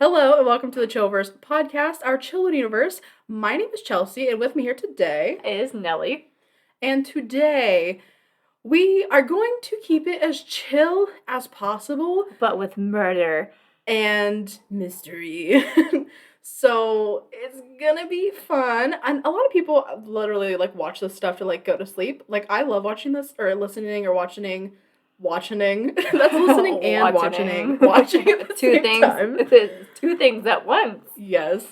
Hello and welcome to the Chillverse Podcast, our chill universe. My name is Chelsea, and with me here today is Nellie. And today we are going to keep it as chill as possible, but with murder and mystery. So it's gonna be fun, and a lot of people literally watch this stuff to go to sleep. I love watching this or listening or watching. That's listening and watching at the two same things. time. Two things at once. Yes.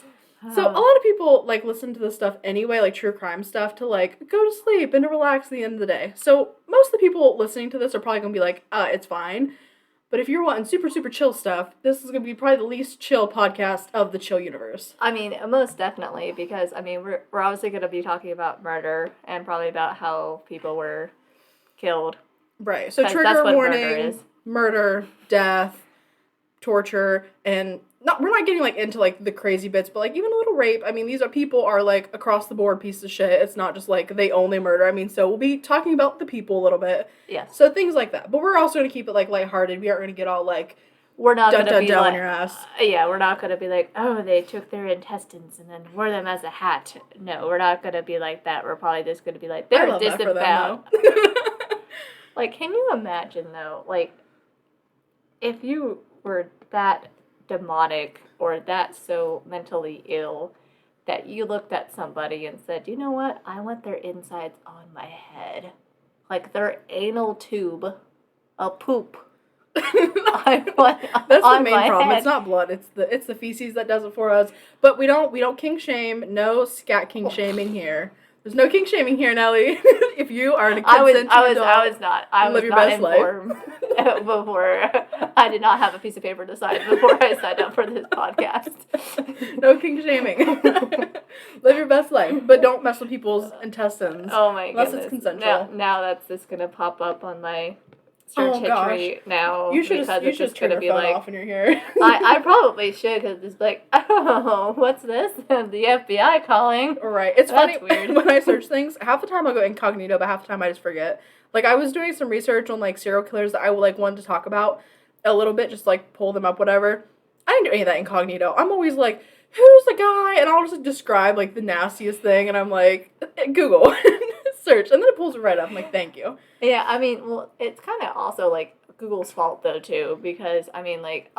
So a lot of people listen to this stuff anyway, true crime stuff, to go to sleep and to relax at the end of the day. So most of the people listening to this are probably gonna be like, it's fine. But if you're wanting super, super chill stuff, this is gonna be probably the least chill podcast of the chill universe. I mean, most definitely, because we're obviously gonna be talking about murder and probably about how people were killed. Right. So trigger warning, murder, death, torture, and we're not getting into the crazy bits, but even a little rape. I mean, these are people are across the board pieces of shit. It's not just they only murder. I mean, so we'll be talking about the people a little bit. Yes. So things like that. But we're also gonna keep it lighthearted. We aren't gonna get all we're not gonna be down your ass. Yeah, we're not gonna be oh, they took their intestines and then wore them as a hat. No, we're not gonna be like that. We're probably just gonna be they're disemboweled. Can you imagine, though, if you were that demonic or that so mentally ill that you looked at somebody and said, you know what, I want their insides on my head. Their anal tube, a poop. That's the main problem. Head. It's not blood. It's the feces that does it for us. But we don't kink shame. No scat kink shaming here. There's no kink shaming here, Nellie. If you are a consenting adult, I was not. I live was your not best informed life. Before. I did not have a piece of paper to sign before I signed up for this podcast. No kink shaming. Live your best life, but don't mess with people's intestines. Oh my goodness. Unless it's consensual. Now that's just gonna pop up on my search history now. You should turn your phone off when you're here. I probably should, because it's oh, what's this? The FBI calling. Right. It's funny weird. When I search things, half the time I'll go incognito, but half the time I just forget. I was doing some research on serial killers that I wanted to talk about a little bit, just pull them up, whatever. I didn't do any of that incognito. I'm always who's the guy? And I'll just describe the nastiest thing, and I'm Google. Search, and then it pulls it right up. I'm thank you. Yeah, well, it's kind of also Google's fault though too, because a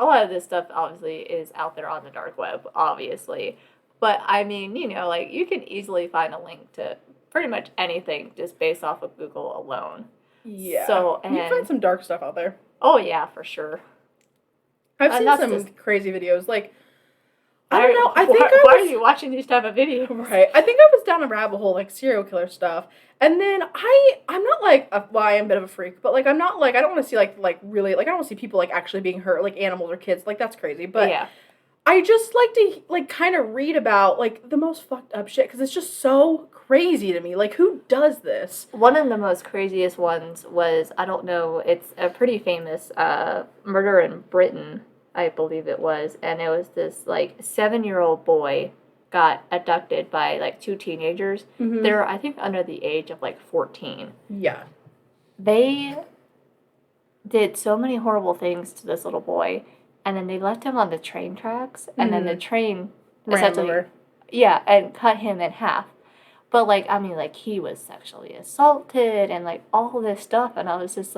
lot of this stuff obviously is out there on the dark web, obviously, but you can easily find a link to pretty much anything just based off of Google alone. Yeah. So you find some dark stuff out there. Oh yeah, for sure. I've seen some crazy videos I don't know. Why are you watching these type of videos? Right. I think I was down a rabbit hole, serial killer stuff. And then I'm not I am a bit of a freak, but I'm not I don't want to see really I don't want to see people actually being hurt, animals or kids. That's crazy. But yeah. I just like to kind of read about the most fucked up shit, because it's just so crazy to me. Who does this? One of the most craziest ones was, I don't know, it's a pretty famous murder in Britain, I believe it was, and it was this 7-year-old boy got abducted by two teenagers. Mm-hmm. They're, I think, under the age of 14. Yeah. They did so many horrible things to this little boy, and then they left him on the train tracks, and then the train ran over. Yeah, and cut him in half. But he was sexually assaulted and all this stuff, and I was just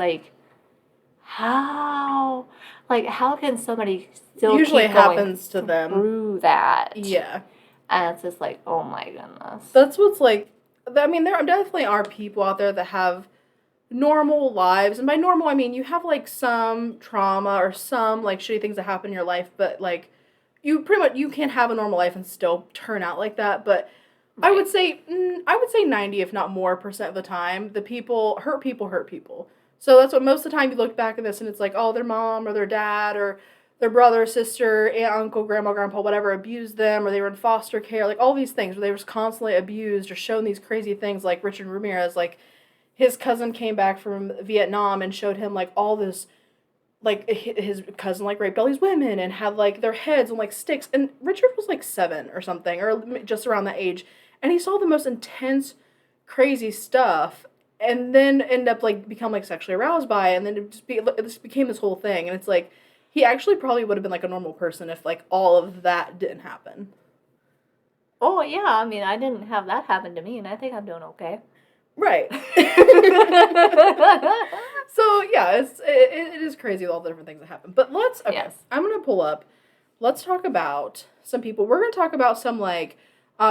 how? How can somebody still usually keep happens to them through that? Yeah. And it's just oh my goodness. That's what's there definitely are people out there that have normal lives. And by normal, I mean you have some trauma or some shitty things that happen in your life, but you pretty much, you can have a normal life and still turn out like that. But right. I would say 90, if not more % of the time, the people hurt people. So that's what most of the time you look back at this and it's oh, their mom or their dad or their brother, sister, aunt, uncle, grandma, grandpa, whatever, abused them, or they were in foster care, all these things where they were constantly abused or shown these crazy things, Richard Ramirez, his cousin came back from Vietnam and showed him all this, his cousin raped all these women and had their heads on sticks, and Richard was 7 or something, or just around that age, and he saw the most intense, crazy stuff, and then end up become sexually aroused by it, and then it just became this whole thing, and it's he actually probably would have been, like, a normal person if, like, all of that didn't happen. Oh, yeah, I mean, I didn't have that happen to me, and I think I'm doing okay. Right. So, yeah, it is crazy all the different things that happen. But I'm going to pull up, let's talk about some people. We're going to talk about some, like,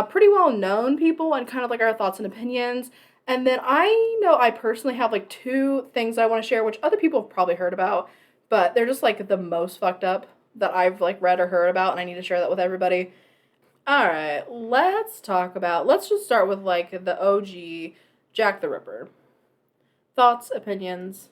pretty well-known people and kind of, like, our thoughts and opinions. And then I know I personally have, like, 2 things I want to share, which other people have probably heard about, but they're just, like, the most fucked up that I've, like, read or heard about, and I need to share that with everybody. All right, let's just start with, like, the OG Jack the Ripper. Thoughts, opinions?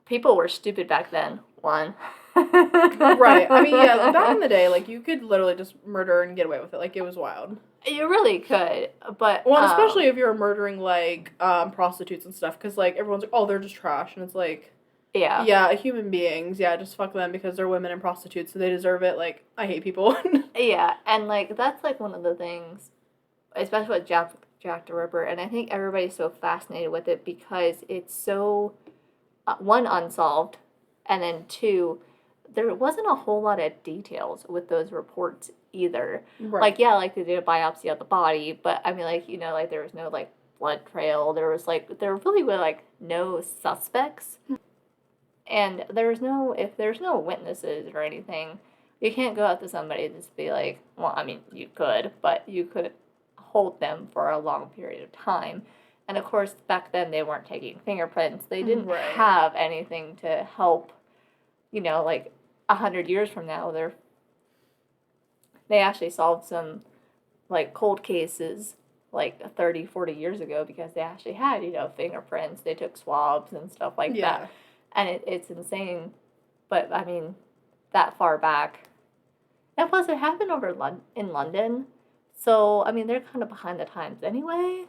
People were stupid back then, one. Right. I mean, yeah, back in the day, like, you could literally just murder and get away with it. Like, it was wild. You really could, but... Well, especially if you're murdering, like, prostitutes and stuff, because, like, everyone's like, oh, they're just trash, and it's like... Yeah. Yeah, human beings, just fuck them because they're women and prostitutes, so they deserve it. Like, I hate people. Yeah, and, like, that's, like, one of the things, especially with Jack the Ripper, and I think everybody's so fascinated with it because it's so, 1, unsolved, and then 2, there wasn't a whole lot of details with those reports either. Right. Like, yeah, like, they did a biopsy of the body, but, I mean, like, you know, like, there was no, like, blood trail, there really were, like, no suspects, and if there's no witnesses or anything, you can't go out to somebody and just be like, well, I mean, you could, but you could hold them for a long period of time. And of course, back then they weren't taking fingerprints. They didn't have anything to help, you know, like 100 years from now, they actually solved some, like, cold cases, like 30, 40 years ago because they actually had, you know, fingerprints. They took swabs and stuff like that. And it's insane. But, I mean, that far back. And plus, it happened over in London. So, I mean, they're kind of behind the times anyway.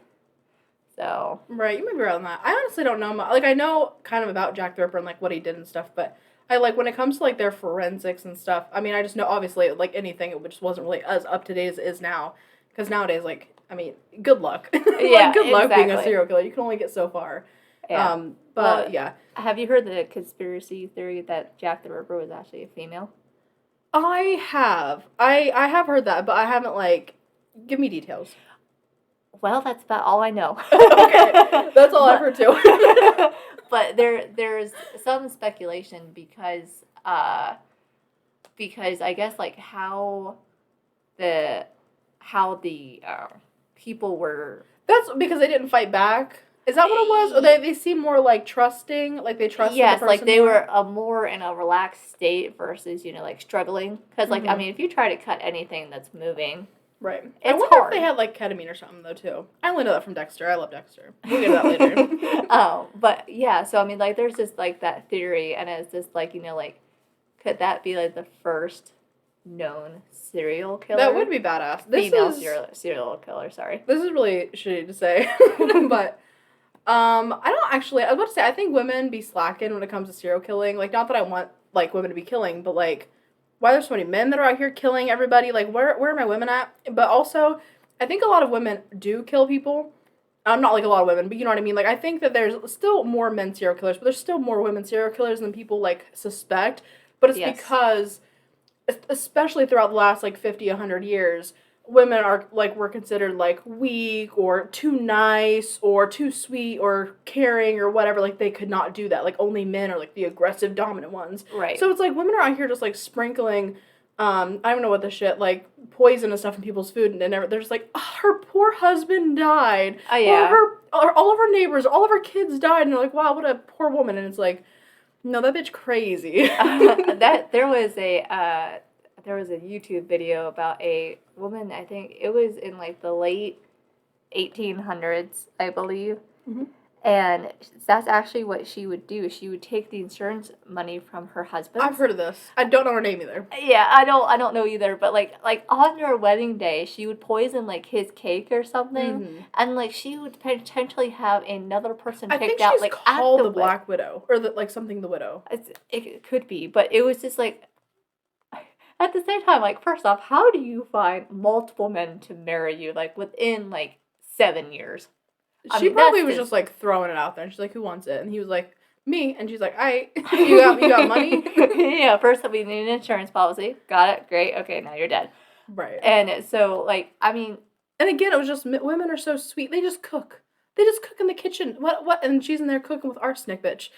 So. Right, you might be right on that. I honestly don't know. Like, I know kind of about Jack the Ripper and, like, what he did and stuff, but I, like, when it comes to, like, their forensics and stuff, I mean, I just know, obviously, like, anything, it just wasn't really as up to date as it is now. Because nowadays, like, I mean, good luck. Yeah, good luck being a serial killer. You can only get so far. Yeah. But, well, yeah. Have you heard the conspiracy theory that Jack the Ripper was actually a female? I have. I have heard that, but I haven't, like, give me details. Well, that's about all I know. Okay, that's all I've heard too. But there's some speculation because I guess, like, how the people were. That's because they didn't fight back. Is that what it was? Or they seem more, like, trusting, like they trusted the person like they more? were more in a relaxed state versus, you know, like, struggling. Because, like, I mean, if you try to cut anything that's moving, right. It's I wonder hard. if they had, like, ketamine or something, though, too. I only know that from Dexter. I love Dexter. We'll get to that later. But, yeah, so, I mean, like, there's just, like, that theory, and it's just, like, you know, like, could that be, like, the first known serial killer? That would be badass. Female serial killer, sorry. This is really shitty to say, but... I don't actually, I was about to say, I think women be slacking when it comes to serial killing. Like, not that I want, like, women to be killing, but, like, why there's so many men that are out here killing everybody? Like, where are my women at? But also, I think a lot of women do kill people. Not, like, a lot of women, but you know what I mean? Like, I think that there's still more men serial killers, but there's still more women serial killers than people, like, suspect. But it's because, especially throughout the last, like, 50, 100 years... women are, like, were considered, like, weak or too nice or too sweet or caring or whatever. Like, they could not do that. Like, only men are, like, the aggressive, dominant ones. Right. So it's, like, women are out here just, like, sprinkling, I don't know what the shit, like, poison and stuff in people's food. And they're just like, oh, her poor husband died. Oh, yeah. Or all of her neighbors, all of her kids died. And they're like, wow, what a poor woman. And it's like, no, that bitch crazy. There was a YouTube video about a woman, I think it was in, like, the late 1800s, I believe. Mm-hmm. And that's actually what she would do. She would take the insurance money from her husband. I've heard of this. I don't know her name either. Yeah, I don't know either. But, like on her wedding day, she would poison, like, his cake or something. Mm-hmm. And, like, she would potentially have another person picked out, like, I think she's called the Black Widow. Or, something the Widow. It could be. But it was just, like... At the same time, like, first off, how do you find multiple men to marry you, like, within, like, 7 years? She probably was just, like, throwing it out there. And she's like, who wants it? And he was like, me. And she's like, you got money? Yeah, first we need an insurance policy. Got it. Great. Okay, now you're dead. Right. And so, like, I mean... And again, it was just, women are so sweet. They just cook. They just cook in the kitchen. What? And she's in there cooking with arsenic, bitch.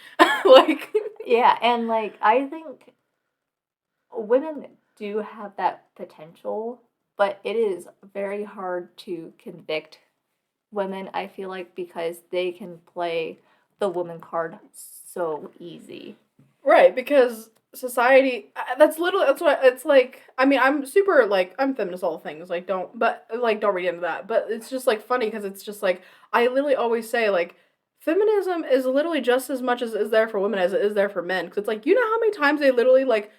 Like... Yeah, and, like, I think women do have that potential, but it is very hard to convict women, I feel like, because they can play the woman card so easy. Right, because society, that's why it's like, I mean, I'm super, like, I'm feminist, all things, like, don't read into that, but it's just, like, funny, because it's just, like, I literally always say, like, feminism is literally just as much as is there for women as it is there for men, because it's, like, you know how many times they literally, like,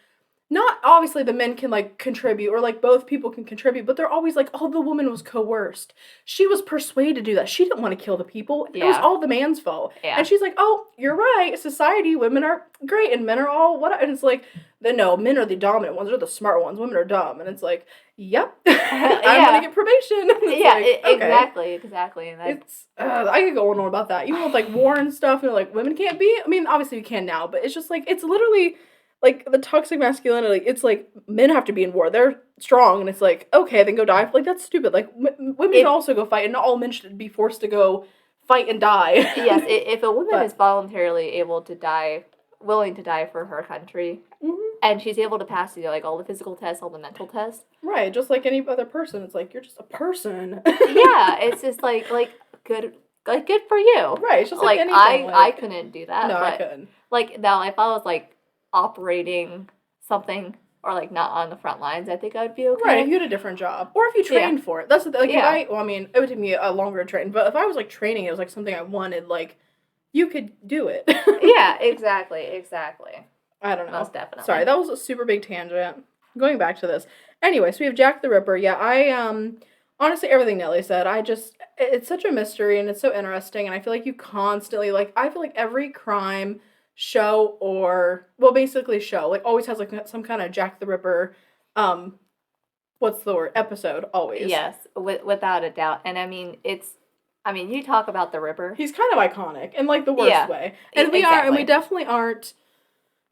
not obviously the men can like contribute or like both people can contribute, but they're always like, oh, the woman was coerced. She was persuaded to do that. She didn't want to kill the people. Yeah. It was all the man's fault. Yeah. And she's like, oh, you're right. Society, women are great and men are all what? And it's like, no, men are the dominant ones. They're the smart ones. Women are dumb. And it's like, yep, I'm gonna get probation. Yeah, like, okay. Exactly. And it's I could go on about that. Even with like war and stuff, and like women can't be. I mean, obviously we can now, but it's just like it's literally. Like, the toxic masculinity, it's like, men have to be in war. They're strong, and it's like, okay, then go die. Like, that's stupid. Like, women can also go fight, and not all men should be forced to go fight and die. Yes, if a woman is voluntarily able to die, willing to die for her country, and she's able to pass, like, all the physical tests, all the mental tests. Right, just like any other person. It's like, you're just a person. Yeah, it's just, like, good for you. Right, it's just like anything. I couldn't do that. No, I couldn't. Like, now, if I was, like, operating something or like not on the front lines, I think I'd be okay. Right, if you had a different job. Or if you trained for it. That's the thing. Like, I mean, it would take me a longer train, but if I was like training, it was like something I wanted, like, you could do it. Yeah, exactly. I don't know. Most definitely. Sorry, that was a super big tangent. Going back to this. Anyway, so we have Jack the Ripper. Yeah, I, honestly, everything Nellie said, it's such a mystery and it's so interesting, and I feel like you constantly, like, I feel like every crime show like always has like some kind of Jack the Ripper what's the word episode always. Yes, without a doubt. And I mean you talk about the Ripper, he's kind of iconic in like the worst way, and we definitely aren't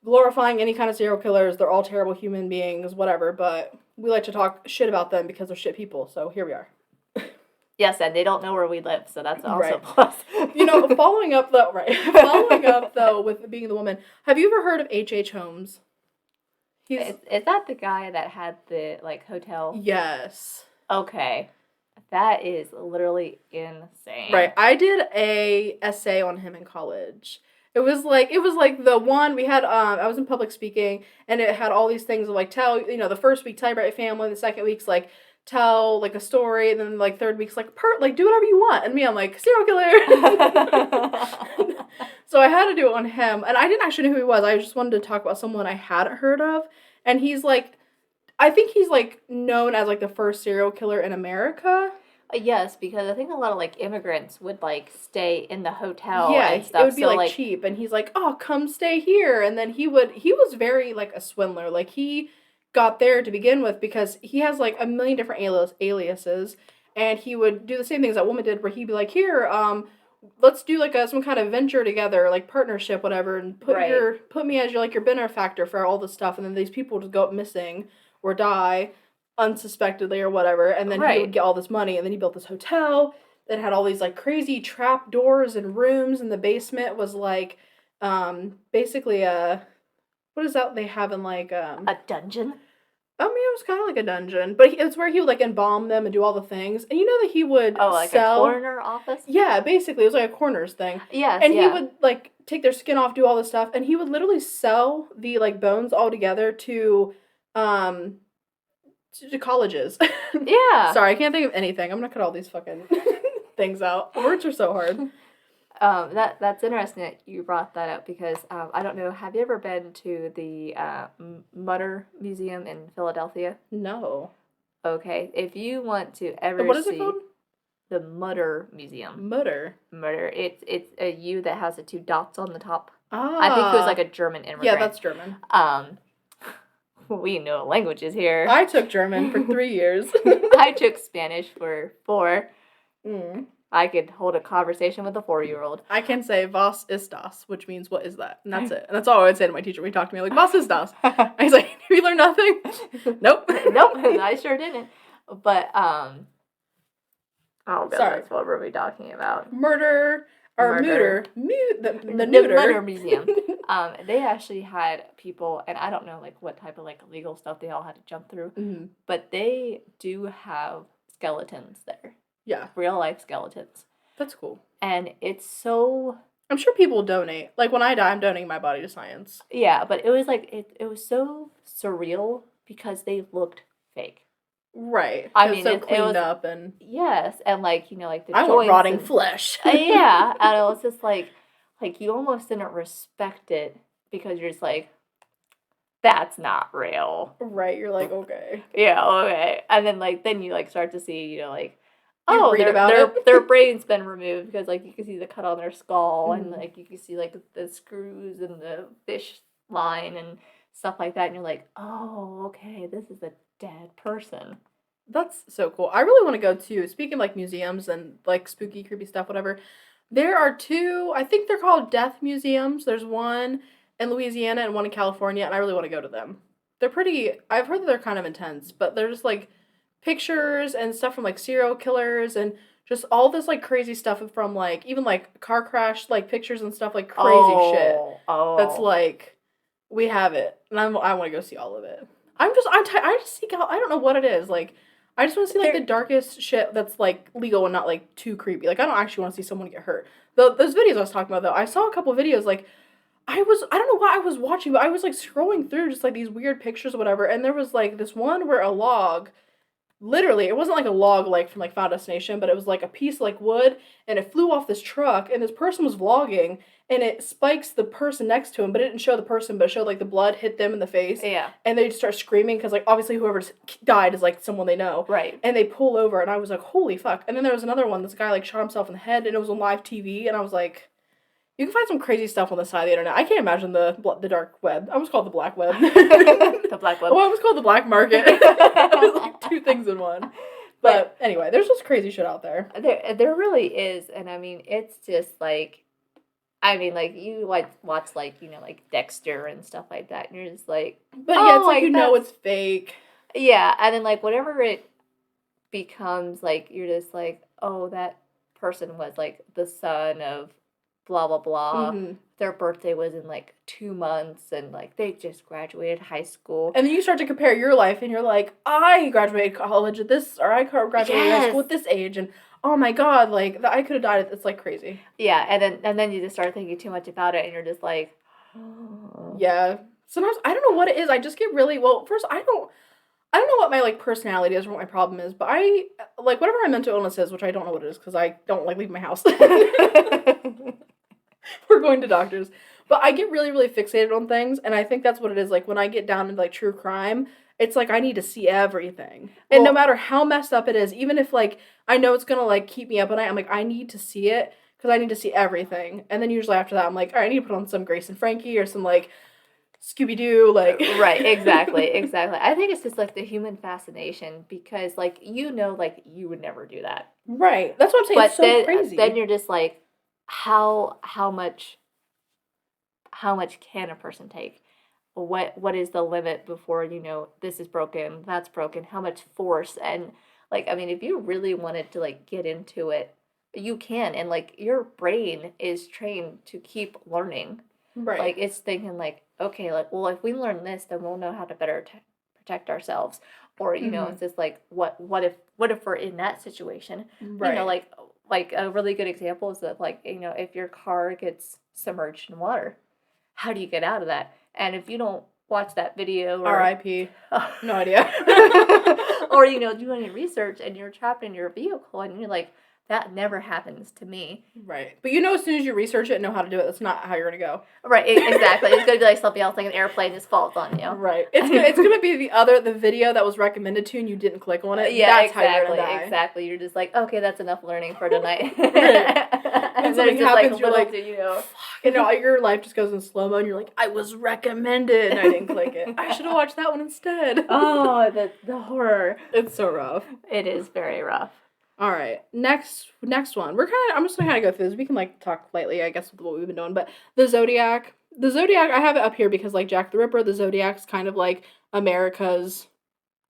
glorifying any kind of serial killers. They're all terrible human beings, whatever, but we like to talk shit about them because they're shit people, so here we are. Yes, and they don't know where we live, so that's also a plus. Following up though with being the woman, have you ever heard of H.H. Holmes? Is that the guy that had the, like, hotel? Yes. Okay. That is literally insane. Right. I did a essay on him in college. It was like the one we had, I was in public speaking, and it had all these things of, like, the first week, tell your bright family, the second week's, like, tell, like, a story, and then, like, third week's, like, do whatever you want. And me, I'm like, serial killer. So I had to do it on him, and I didn't actually know who he was. I just wanted to talk about someone I hadn't heard of, and he's, like, I think he's, like, known as, like, the first serial killer in America. Yes, because I think a lot of, like, immigrants would, like, stay in the hotel and stuff. Yeah, it would be, like, cheap, and he's like, oh, come stay here, and then he was very, like, a swindler. Like, he got there to begin with because he has, like, a million different aliases, and he would do the same things that woman did, where he'd be like, here, let's do, like, some kind of venture together, like, partnership, whatever, and put me as your benefactor for all this stuff, and then these people would just go up missing or die unsuspectedly or whatever, and then he would get all this money, and then he built this hotel that had all these, like, crazy trap doors and rooms, and the basement was, like, basically what is that they have in, like, a dungeon? I mean, it was kind of like a dungeon, but it's where he would, like, embalm them and do all the things, and you know that he would sell... a coroner office? Yeah, basically, it was like a coroner's thing. Yes, and he would, like, take their skin off, do all this stuff, and he would literally sell the, like, bones all together to colleges. Yeah. Sorry, I can't think of anything. I'm gonna cut all these fucking things out. Words are so hard. That's interesting that you brought that up because I don't know. Have you ever been to the Mutter Museum in Philadelphia? No. Okay, if you want to ever what is it called? The Mutter Museum. Mutter. It's a U that has the two dots on the top. Ah. I think it was like a German immigrant. Yeah, that's German. We know languages here. I took German for 3 years. I took Spanish for 4. I could hold a conversation with a 4-year-old. I can say, was ist das, which means, what is that? And that's it. And that's all I would say to my teacher when he talked to me, like, was ist das? And he's like, have you learned nothing? Nope. Nope, I sure didn't. But, oh, goodness, what were we talking about? Murder. Or Murder. the neuter. The Murder Museum. They actually had people, and I don't know, like, what type of, like, legal stuff they all had to jump through, but they do have skeletons there. Yeah. Real life skeletons. That's cool. And it's so... I'm sure people will donate. Like, when I die, I'm donating my body to science. Yeah, but it was, like, it was so surreal because they looked fake. Right. I mean, so cleaned up and... Yes, and, like, you know, like, the I want rotting flesh. Yeah, and it was just, like, you almost didn't respect it because you're just, like, that's not real. Right, you're like, okay. Yeah, okay. And then, like, you, like, start to see, you know, like, their brain's been removed because, like, you can see the cut on their skull and, like, you can see, like, the screws and the fish line and stuff like that. And you're like, oh, okay, this is a dead person. That's so cool. I really want to go to, speaking of, like, museums and, like, spooky, creepy stuff, whatever, there are 2, I think they're called death museums. There's one in Louisiana and one in California, and I really want to go to them. They're pretty, I've heard that they're kind of intense, but they're just, like, pictures and stuff from, like, serial killers and just all this, like, crazy stuff from, like, even, like, car crash, like, pictures and stuff, like, crazy shit. Oh. That's, like, we have it, and I want to go see all of it. I just seek out, I don't know what it is, like, I just want to see, like, the darkest shit that's, like, legal and not, like, too creepy. Like, I don't actually want to see someone get hurt. Those videos I was talking about, though, I saw a couple videos, like, I don't know what I was watching, but I was, like, scrolling through just, like, these weird pictures or whatever, and there was, like, this one where a log, literally, it wasn't, like, a log, like, from, like, Final Destination, but it was, like, a piece of, like, wood, and it flew off this truck, and this person was vlogging, and it spikes the person next to him, but it didn't show the person, but it showed, like, the blood hit them in the face. Yeah. And they just start screaming, because, like, obviously whoever died is, like, someone they know. Right. And they pull over, and I was like, holy fuck. And then there was another one, this guy, like, shot himself in the head, and it was on live TV, and I was like, you can find some crazy stuff on the side of the internet. I can't imagine the dark web. I almost called it the black web. The black web. Well, I almost called it the black market. It was, like, 2 things in one. But anyway, there's just crazy shit out there. There really is, and I mean, it's just, like, I mean, like, you watch, like, you know, like, Dexter and stuff like that, and you're just like... But yeah, it's like, you know it's fake. Yeah, and then, like, whatever it becomes, like, you're just like, oh, that person was, like, the son of blah, blah, blah. Mm-hmm. Their birthday was in, like, 2 months, and, like, they just graduated high school. And then you start to compare your life, and you're like, I graduated college at this, or I graduated high school at this age, and... oh my god, like, I could have died. It's, like, crazy. Yeah, and then you just start thinking too much about it, and you're just like, oh. Yeah. Sometimes, I don't know what it is. I just get really, well, first, I don't know what my, like, personality is or what my problem is, but I, like, whatever my mental illness is, which I don't know what it is, because I don't, like, leave my house. We're going to doctors. But I get really, really fixated on things, and I think that's what it is. Like, when I get down into, like, true crime, it's like I need to see everything. And no matter how messed up it is, even if, like, I know it's going to, like, keep me up at night, I'm like, I need to see it because I need to see everything. And then usually after that, I'm like, all right, I need to put on some Grace and Frankie or some, like, Scooby-Doo, like. Right, exactly. I think it's just, like, the human fascination because, like, you know, like, you would never do that. Right. That's what I'm saying. But it's so crazy. Then you're just like, how much can a person take? What is the limit before, you know, this is broken, that's broken, how much force, and, like, I mean, if you really wanted to, like, get into it, you can, and, like, your brain is trained to keep learning. Right. Like, it's thinking, like, okay, like, well, if we learn this, then we'll know how to better protect ourselves, or, you know, it's just, like, what if we're in that situation? Right. You know, like, a really good example is that, like, you know, if your car gets submerged in water, how do you get out of that? And if you don't watch that video or... R.I.P. No idea. Or, you know, do any research and you're trapped in your vehicle and you're like, that never happens to me. Right. But you know as soon as you research it and know how to do it, that's not how you're going to go. Right, exactly. It's going to be like something else, like an airplane just falls on you. Right. It's going to be the video that was recommended to you and you didn't click on it. Yeah, that's exactly. How you're going to die. Exactly. You're just like, okay, that's enough learning for tonight. Right. And something happens, like, you're like, you know. Fuck. And all your life just goes in slow-mo and you're like, I was recommended and I didn't click it. I should have watched that one instead. Oh, the horror. It's so rough. It is very rough. All right, next one. I'm just gonna kind of go through this. We can like talk lightly, I guess, with what we've been doing. But the Zodiac, I have it up here because like Jack the Ripper, the Zodiac's kind of like America's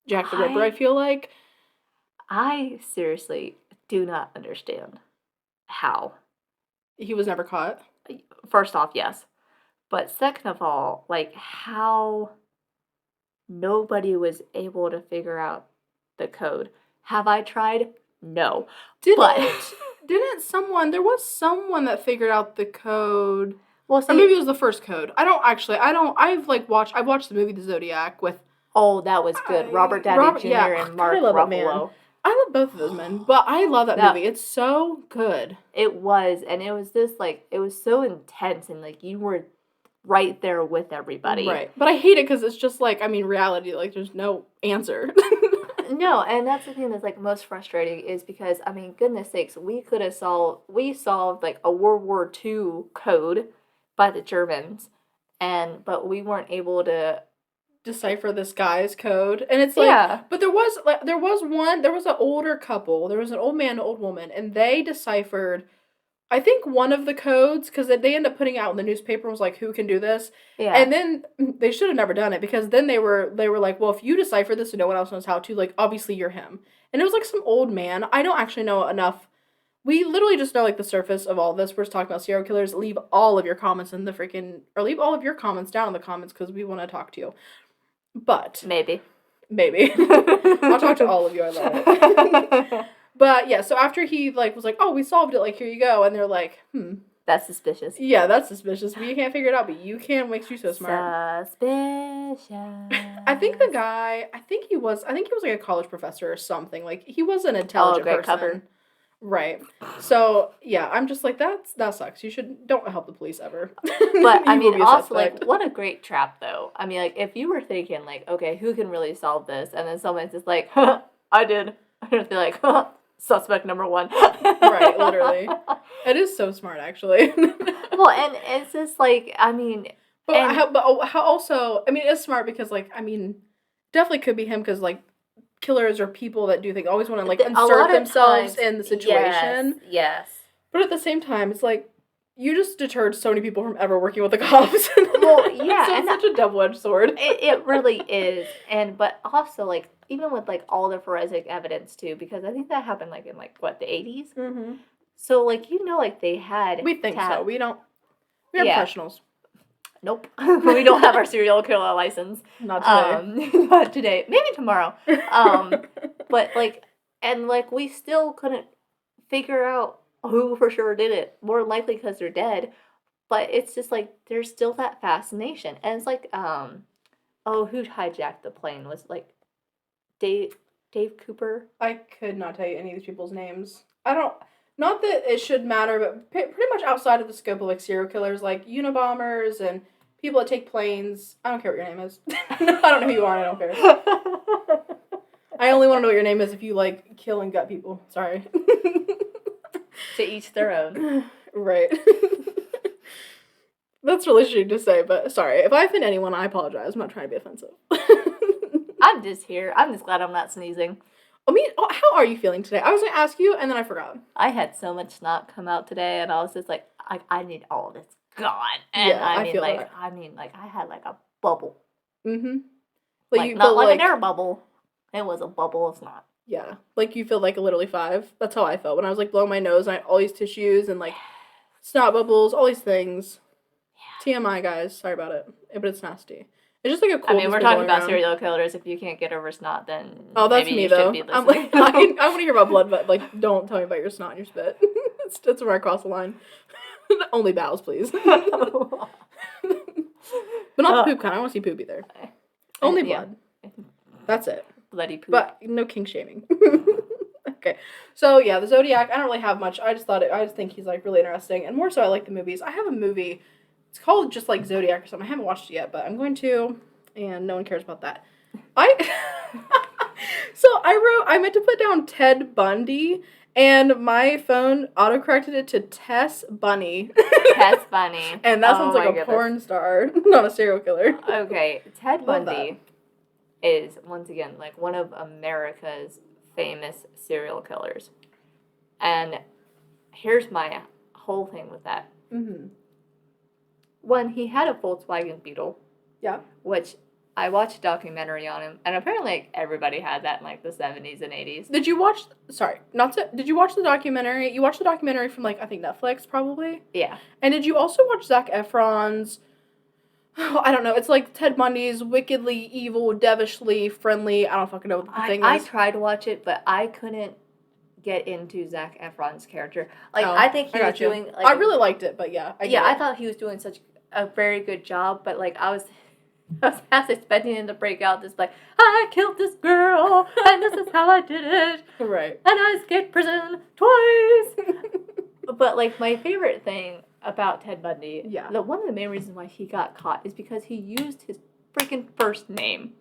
Jack the Ripper. I feel like. I seriously do not understand how He was never caught. First off, yes, but second of all, like how nobody was able to figure out the code. Have I tried? No. Didn't someone, there was someone that figured out the code. Well, see, or maybe it was the first code. I've watched the movie The Zodiac with. Oh, that was good. Robert Downey Jr. and Mark Ruffalo. I love both of those men, but I love that movie. It's so good. It was, and it was just like, it was so intense, and like you were right there with everybody. Right. But I hate it because it's just like, I mean, reality, like there's no answer. No, and that's the thing that's like most frustrating is because, I mean, goodness sakes, we solved like a World War II code by the Germans, but we weren't able to decipher this guy's code. And it's like, yeah. But there was an older couple, there was an old man and an old woman, and they deciphered, I think, one of the codes, because they ended up putting out in the newspaper, was like, who can do this? Yeah. And then they should have never done it, because then they were like, well, if you decipher this and no one else knows how to, like, obviously you're him. And it was like some old man. I don't actually know enough. We literally just know like the surface of all this. We're just talking about serial killers. Leave all of your comments in the leave all of your comments down in the comments, because we want to talk to you. But maybe I'll talk to all of you. I love it. But yeah, so after he like was like, oh, we solved it, like, here you go, and they're like, that's suspicious. Yeah, that's suspicious. We can't figure it out, but you can. Makes you so smart. Suspicious. I think the guy, he was like a college professor or something. Like, he was an intelligent person. Cover. Right. So yeah, I'm just like, that sucks. You don't help the police ever. But I mean, also like, what a great trap though. I mean, like, if you were thinking like, okay, who can really solve this, and then someone's just like, I did. I'm gonna be like, suspect number 1. Right, literally. It is so smart, actually. Well, and it's just like, I mean, how also, I mean, it's smart because, like, I mean, definitely could be him, because like killers or people that do things always want to like insert themselves in the situation. Yes. But at the same time, it's like, you just deterred so many people from ever working with the cops. Well, yeah, so it's such a double-edged sword. It really is, but also like, even with like all the forensic evidence too, because I think that happened like in like what, the 80s. Mm-hmm. So like, like they had. We think so. We don't. We are professionals. Nope. We don't have our serial killer license. Not today. Not today. Maybe tomorrow. But like, and like, we still couldn't figure out who for sure did it. More likely because they're dead. But it's just like, there's still that fascination. And it's like, who hijacked the plane? Was it like Dave Cooper? I could not tell you any of these people's names. Not that it should matter, but pretty much outside of the scope of like serial killers, like Unabombers and people that take planes. I don't care what your name is. I don't know who you are. I don't care. I only want to know what your name is if you like kill and gut people. Sorry. To each their own. Right. That's really shitty to say, but sorry. If I offend anyone, I apologize. I'm not trying to be offensive. I'm just glad I'm not sneezing. I mean, how are you feeling today? I was going to ask you, and then I forgot. I had so much snot come out today, and I was just like, I need all of this gone. And yeah, I feel like, I had like a bubble. Mm-hmm. Like, not like an air bubble. It was a bubble of snot. Yeah. Like, you feel like a literally 5. That's how I felt when I was like blowing my nose, and I had all these tissues and like snot bubbles, all these things. Yeah. TMI, guys. Sorry about it. But it's nasty. It's just like a cool. I mean, we're talking about serial killers. If you can't get over snot, then that's maybe me though. I'm like, I want to hear about blood, but like, don't tell me about your snot and your spit. It's where I cross the line. Only bows, please. But not the poop kind. I don't want to see poop either. Only blood. That's it. Bloody poop. But no king shaming. Okay. So yeah, the Zodiac. I don't really have much. I just think he's like really interesting, and more so, I like the movies. I have a movie. It's called just like Zodiac or something. I haven't watched it yet, but I'm going to, and no one cares about that. So I meant to put down Ted Bundy, and my phone autocorrected it to Tess Bunny. Tess Bunny. And that sounds like a porn star, not a serial killer. Okay, Ted Bundy is, once again, like one of America's famous serial killers. And here's my whole thing with that. Mm-hmm. When he had a Volkswagen Beetle. Yeah. Which I watched a documentary on him, and apparently like, everybody had that in like the 70s and 80s. Did you watch, did you watch the documentary? You watched the documentary from like, I think Netflix probably? Yeah. And did you also watch Zac Efron's, I don't know, it's like Ted Bundy's wickedly evil, devilishly friendly, I don't fucking know what the thing is. I tried to watch it, but I couldn't get into Zac Efron's character. Like, I think he was doing... Like, I really liked it, but yeah. I thought he was doing such a very good job, but like, I was half expecting him to break out this like, I killed this girl, and this is how I did it. Right. And I escaped prison twice. But like, my favorite thing about Ted Bundy, one of the main reasons why he got caught is because he used his freaking first name.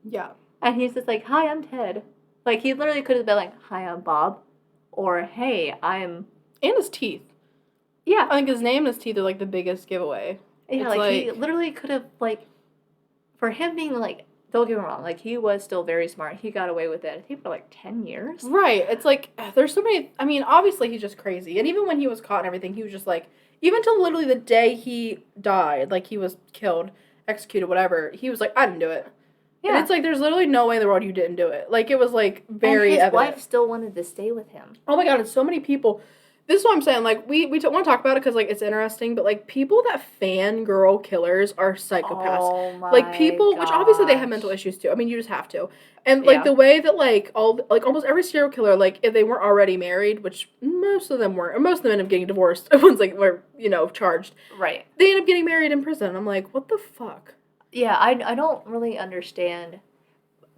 Yeah. And he's just like, hi, I'm Ted. Like, he literally could have been like, hi, I'm Bob. Or, hey, I'm... And his teeth. Yeah. I think his name and his teeth are like the biggest giveaway. Yeah, like he literally could have, like, for him being, like, don't get me wrong, like, he was still very smart. He got away with it, I think, for, like, 10 years. Right. It's like, there's so many, I mean, obviously he's just crazy. And even when he was caught and everything, he was just like, even till literally the day he died, like, he was killed, executed, whatever, he was like, I didn't do it. Yeah. And it's like, there's literally no way in the world you didn't do it. Like, it was, like, very evident. And his wife still wanted to stay with him. Oh, my God, and so many people... This is what I'm saying, like, we want to talk about it because, like, it's interesting, but, like, people that fangirl killers are psychopaths. Oh, my like, people, gosh. Which obviously they have mental issues, too. I mean, you just have to. And, like, the way that, like, almost every serial killer, like, if they weren't already married, which most of them weren't, or most of them end up getting divorced, once, like, were, charged. Right. They end up getting married in prison. I'm like, what the fuck? Yeah, I don't really understand.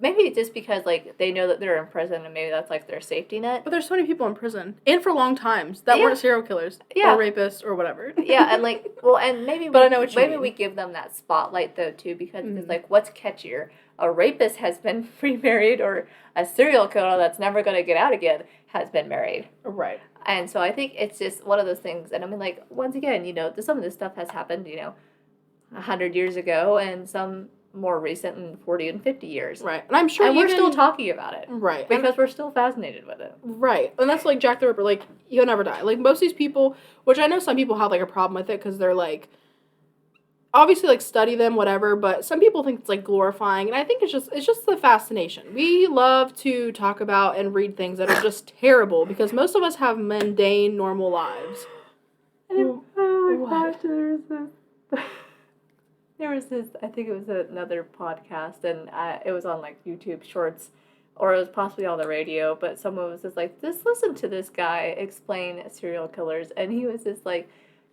Maybe just because, like, they know that they're in prison and maybe that's, like, their safety net. But there's so many people in prison. And for long times that weren't serial killers. Or rapists or whatever. Yeah, and, like, well, and maybe but I know what you mean. We give them that spotlight, though, too, because it's, like, what's catchier? A rapist has been remarried or a serial killer that's never going to get out again has been married. Right. And so I think it's just one of those things. And I mean, like, once again, some of this stuff has happened, 100 years ago and some... more recent in 40 and 50 years. Right. And I'm sure we're still talking about it. Right. Because we're still fascinated with it. Right. And that's like Jack the Ripper, like, he'll never die. Like, most of these people, which I know some people have, like, a problem with it because they're, like, obviously, like, study them, whatever, but some people think it's, like, glorifying, and I think it's just the fascination. We love to talk about and read things that are just terrible because most of us have mundane, normal lives. Oh my gosh, there's this... There was this, I think it was another podcast, and it was on, like, YouTube Shorts, or it was possibly on the radio, but someone was just like, just listen to this guy explain serial killers, and he was just like,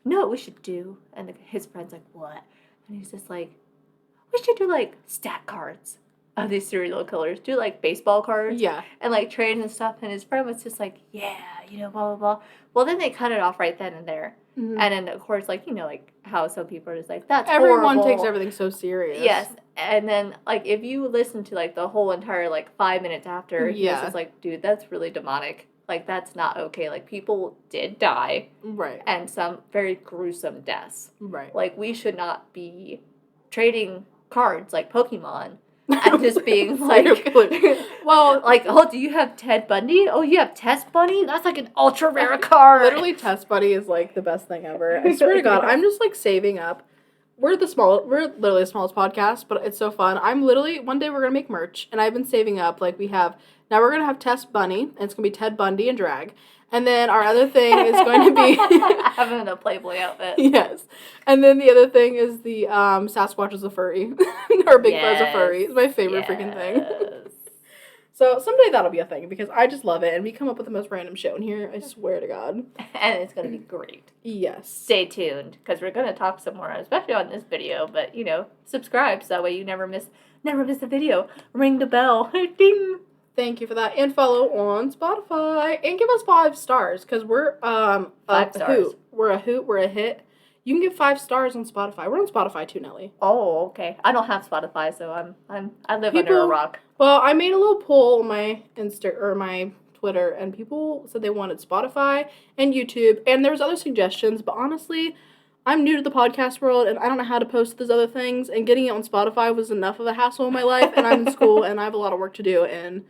no, what we should do, and his friend's like, what? And he's just like, we should do, like, stat cards of these serial killers, do, like, baseball cards, and, like, trade and stuff, and his friend was just like, yeah, blah, blah, blah. Well, then they cut it off right then and there. Mm-hmm. And then, of course, like, like, how some people are just like, that's Everyone horrible. takes everything so serious. Yes. And then, like, if you listen to, like, the whole entire, like, 5 minutes after, he's just like, dude, that's really demonic. Like, that's not okay. Like, people did die. Right. And some very gruesome deaths. Right. Like, we should not be trading cards like Pokemon. And just being like, well, like, oh, do you have Ted Bundy? Oh, you have Test Bundy? That's like an ultra rare card. Literally, Test Bundy is like the best thing ever. I swear to God, I'm just like saving up. We're literally the smallest podcast, but it's so fun. One day we're gonna make merch, and I've been saving up. Like, now we're gonna have Test Bunny, and it's gonna be Ted Bundy and drag. And then our other thing is going to be... having a Playboy outfit. Yes. And then the other thing is the Sasquatch is a furry. Or Bigfoot's a furry. It's my favorite freaking thing. So someday that'll be a thing because I just love it. And we come up with the most random shit in here. I swear to God. And it's going to be great. Yes. Stay tuned because we're going to talk some more, especially on this video. But, subscribe so that way you never miss a video. Ring the bell. Ding. Thank you for that. And follow on Spotify. And give us 5 stars. Because we're 5 stars. Hoot. We're a hoot. We're a hit. You can give 5 stars on Spotify. We're on Spotify too, Nellie. Oh, okay. I don't have Spotify, so I live under a rock. Well, I made a little poll on my my Twitter, and people said they wanted Spotify and YouTube, and there was other suggestions. But honestly, I'm new to the podcast world, and I don't know how to post those other things. And getting it on Spotify was enough of a hassle in my life. And I'm in school, and I have a lot of work to do. And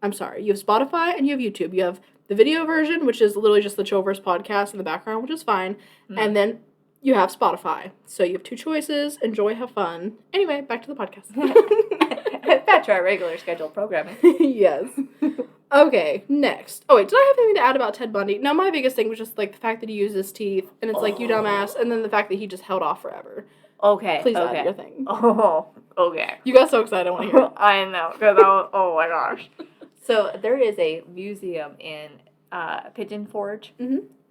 I'm sorry, you have Spotify and you have YouTube. You have the video version, which is literally just the Chillverse Podcast in the background, which is fine. And then you have Spotify. So you have 2 choices. Enjoy, have fun. Anyway, back to the podcast. Back to our regular scheduled programming. Yes. Okay, next. Oh, wait, did I have anything to add about Ted Bundy? No, my biggest thing was just, like, the fact that he used his teeth, and it's like, you dumbass, and then the fact that he just held off forever. Okay. Please add your thing. Oh, okay. You got so excited, I want to hear it. I know, because oh my gosh. So there is a museum in Pigeon Forge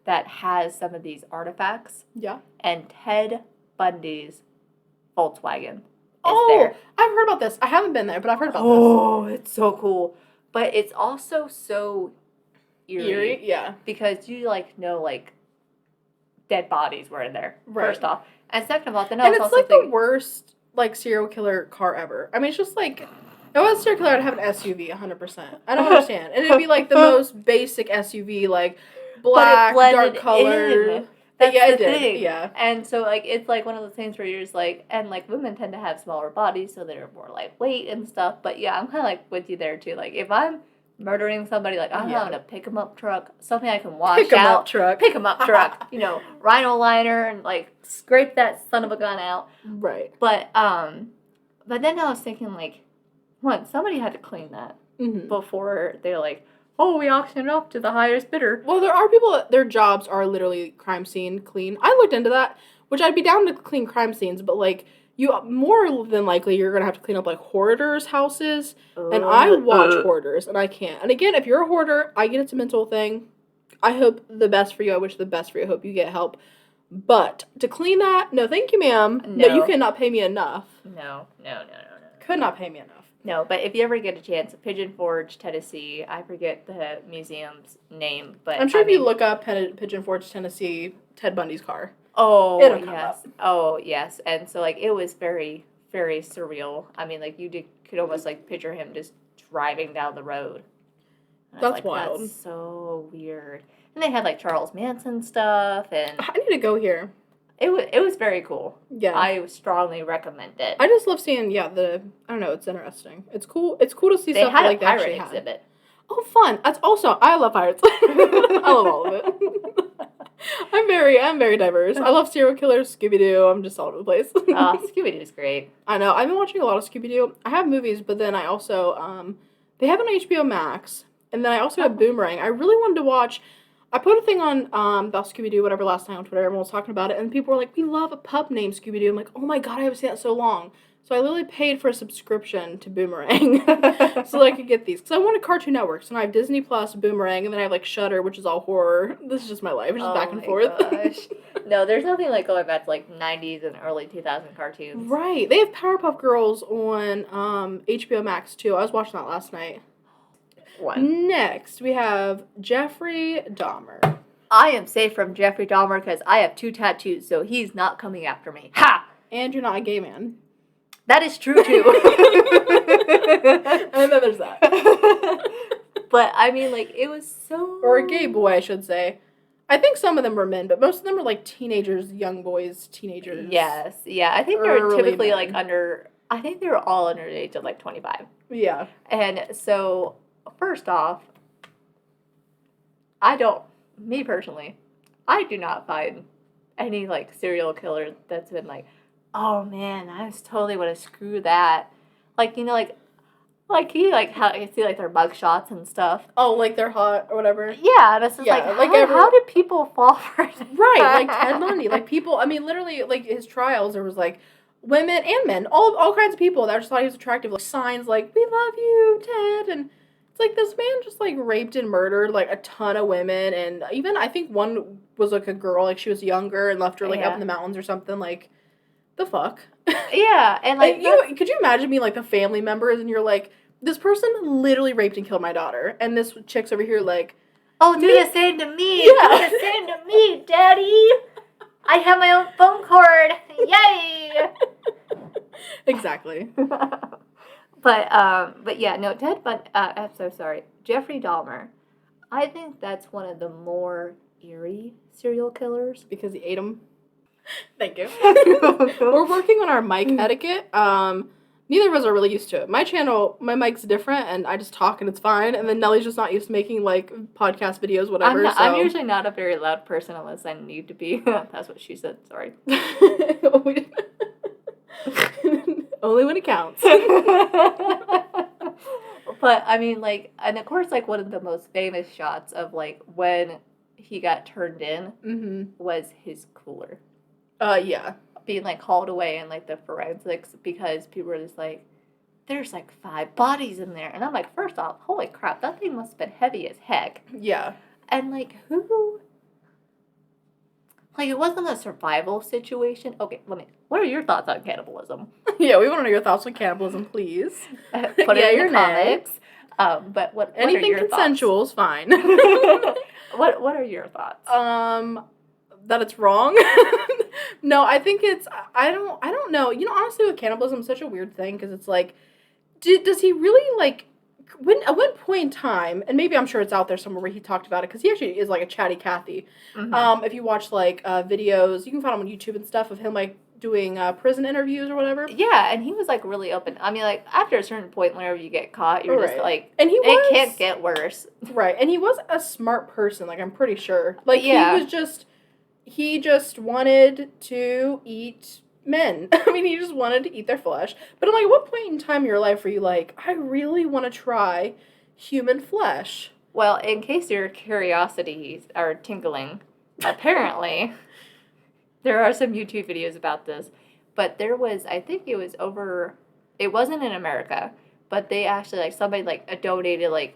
that has some of these artifacts. Yeah. And Ted Bundy's Volkswagen is there. I've heard about this. I haven't been there, but I've heard about this. Oh, it's so cool. But it's also so eerie. Yeah. Because you, like, know, like, dead bodies were in there, first off. And second of all, then and it's like the worst, like, serial killer car ever. I mean, it's just like, if I was a serial killer, I'd have an SUV, 100%. I don't understand. And it'd be like the most basic SUV, like, black, dark color. That's the thing. Yeah. And so, like, it's like one of those things where you're just like, and, like, women tend to have smaller bodies, so they're more lightweight and stuff. But yeah, I'm kind of like with you there too. Like, if I'm murdering somebody, like, I'm having a pick 'em up truck, something I can wash out. Pick 'em up truck. You know, rhino liner and, like, scrape that son of a gun out. Right. But then I was thinking, like, somebody had to clean that before they're like, oh, we auctioned it off to the highest bidder. Well, there are people that their jobs are literally crime scene clean. I looked into that, which I'd be down to clean crime scenes, but, like, you more than likely you're going to have to clean up, like, hoarders' houses. And I watch hoarders, and I can't. And again, if you're a hoarder, I get it's a mental thing. I hope the best for you. I wish the best for you. I hope you get help. But to clean that, no, thank you, ma'am. No, you cannot pay me enough. No. Could not pay me enough. No, but if you ever get a chance, Pigeon Forge, Tennessee, I forget the museum's name, but I'm sure if you look up Pigeon Forge, Tennessee, Ted Bundy's car. Oh, it'll come up. Oh, yes. And so, like, it was very, very surreal. I mean, like, you could almost, like, picture him just driving down the road. That's wild. That's so weird. And they had, like, Charles Manson stuff, and I need to go here. It was very cool. Yeah. I strongly recommend it. I just love seeing, I don't know, it's interesting. It's cool to see stuff like that actually happen. Exhibit. Oh, fun. That's also, I love pirates. I love all of it. I'm very diverse. I love serial killers, Scooby-Doo. I'm just all over the place. Scooby-Doo's great. I know. I've been watching a lot of Scooby-Doo. I have movies, but then I also, they have it on HBO Max, and then I also have Boomerang. I really wanted to watch... I put a thing on about Scooby-Doo, whatever, last night on Twitter. Everyone was talking about it, and people were like, we love a pup named Scooby-Doo. I'm like, oh my god, I haven't seen that so long. So I literally paid for a subscription to Boomerang so that I could get these. Because I wanted Cartoon Network, so now I have Disney Plus, Boomerang, and then I have, like, Shudder, which is all horror. This is just my life. It's just back and forth. Gosh. No, there's nothing like going back to, like, 90s and early 2000 cartoons. Right. They have Powerpuff Girls on HBO Max, too. I was watching that last night. Next, we have Jeffrey Dahmer. I am safe from Jeffrey Dahmer because I have 2 tattoos, so he's not coming after me. Ha! And you're not a gay man. That is true, too. And then there's that. But, I mean, like, it was so... Or a gay boy, I should say. I think some of them were men, but most of them were, like, teenagers, young boys, teenagers. Yes, yeah. I think they were typically, like, I think they were all under the age of, like, 25. Yeah. And so... First off, me personally, I do not find any, like, serial killer that's been like, oh man, I just totally want to screw that. Like, you know, like you, like, how you see, like, their mug shots and stuff. Oh, like they're hot or whatever. Yeah, and it's just how did people fall for it? Right, like Ted Bundy. Like, people, I mean, literally, like, his trials, there was, like, women and men, all kinds of people that just thought he was attractive. Like, signs like, we love you, Ted, and... Like, this man just, like, raped and murdered, like, a ton of women, and even, I think one was, like, a girl, like, she was younger and left her, like, up in the mountains or something, like, the fuck? Yeah, and, like could you imagine being, like, the family members, and you're like, this person literally raped and killed my daughter, and this chick's over here, like... Oh, do the same to me! Yeah. Do the same to me, Daddy! I have my own phone cord! Yay! Exactly. But yeah, no, I'm so sorry. Jeffrey Dahmer, I think that's one of the more eerie serial killers. Because he ate them. Thank you. We're working on our mic etiquette. Neither of us are really used to it. My channel, my mic's different, and I just talk and it's fine. And then Nellie's just not used to making, like, podcast videos, whatever. I'm usually not a very loud person unless I need to be. That's what she said, sorry. Only when it counts. But, I mean, like, and of course, like, one of the most famous shots of, like, when he got turned in was his cooler. Yeah. Being, like, hauled away in, like, the forensics because people were just like, there's, like, 5 bodies in there. And I'm like, first off, holy crap, that thing must have been heavy as heck. Yeah. And, like, who... Like, it wasn't a survival situation. Okay, what are your thoughts on cannibalism? Yeah, we want to know your thoughts on cannibalism, please. Put it in the comments. But what anything are your consensual is fine. What are your thoughts? That it's wrong. No, I think it's, I don't know. You know, honestly, with cannibalism, it's such a weird thing, because it's like, does he really, like, at one point in time, and maybe I'm sure it's out there somewhere where he talked about it, because he actually is, like, a chatty Cathy. If you watch, like, videos, you can find him on YouTube and stuff of him, like, doing prison interviews or whatever. Yeah, and he was, like, really open. I mean, like, after a certain point, whenever you get caught, you're just, like, and it can't get worse. Right, and he was a smart person, like, I'm pretty sure. Like, he just wanted to eat men. I mean, he just wanted to eat their flesh. But I'm like, at what point in time in your life were you like, I really want to try human flesh? Well, in case your curiosities are tingling, apparently, there are some YouTube videos about this. But there was, I think it wasn't in America, but they actually, like, somebody, like, donated, like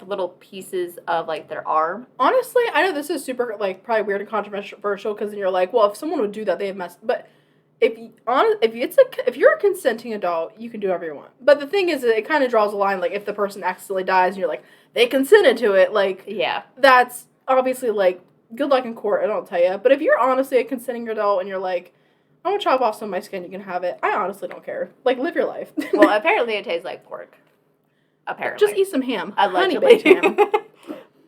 little pieces of, like, their arm. Honestly, I know this is super, like, probably weird and controversial, because then you're like, well, if someone would do that, they have messed. But if you're a consenting adult, you can do whatever you want. But the thing is, it kind of draws a line, like, if the person accidentally dies and you're like, they consented to it, like, yeah, that's obviously, like, good luck in court, I don't tell you. But if you're honestly a consenting adult and you're like, I want to chop off some of my skin, you can have it, I honestly don't care. Like, live your life. Well, apparently it tastes like pork. Apparently. Just eat some ham. Allegedly. Honey baked ham.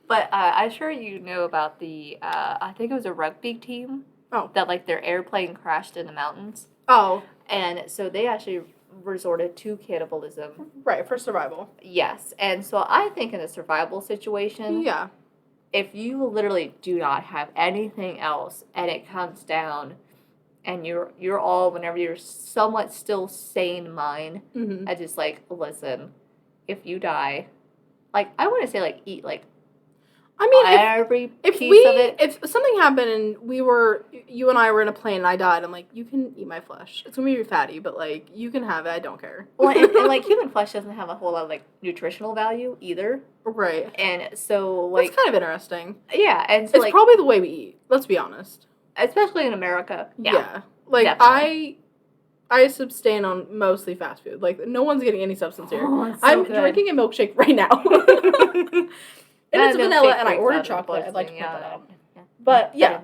But I'm sure you know about the, I think it was a rugby team. Oh. That, like, their airplane crashed in the mountains. Oh. And so they actually resorted to cannibalism. Right, for survival. Yes. And so I think in a survival situation. Yeah. If you literally do not have anything else and it comes down and you're all, whenever you're somewhat still sane mind, I just, like, listen, if you die, like, I want to say, like, eat, like, I mean, every piece of it. If something happened and you and I were in a plane and I died, I'm like, you can eat my flesh. It's going to be fatty, but, like, you can have it. I don't care. Well, and, like, human flesh doesn't have a whole lot of, like, nutritional value either. Right. And so, like... That's kind of interesting. Yeah, and so, it's, like... It's probably the way we eat. Let's be honest. Especially in America. Yeah. Like, definitely. I abstain on mostly fast food. Like, no one's getting any substance here. Oh, so I'm good. drinking a milkshake right now. And it's vanilla, and I ordered chocolate. I'd like to point that out. Yeah. But, yeah.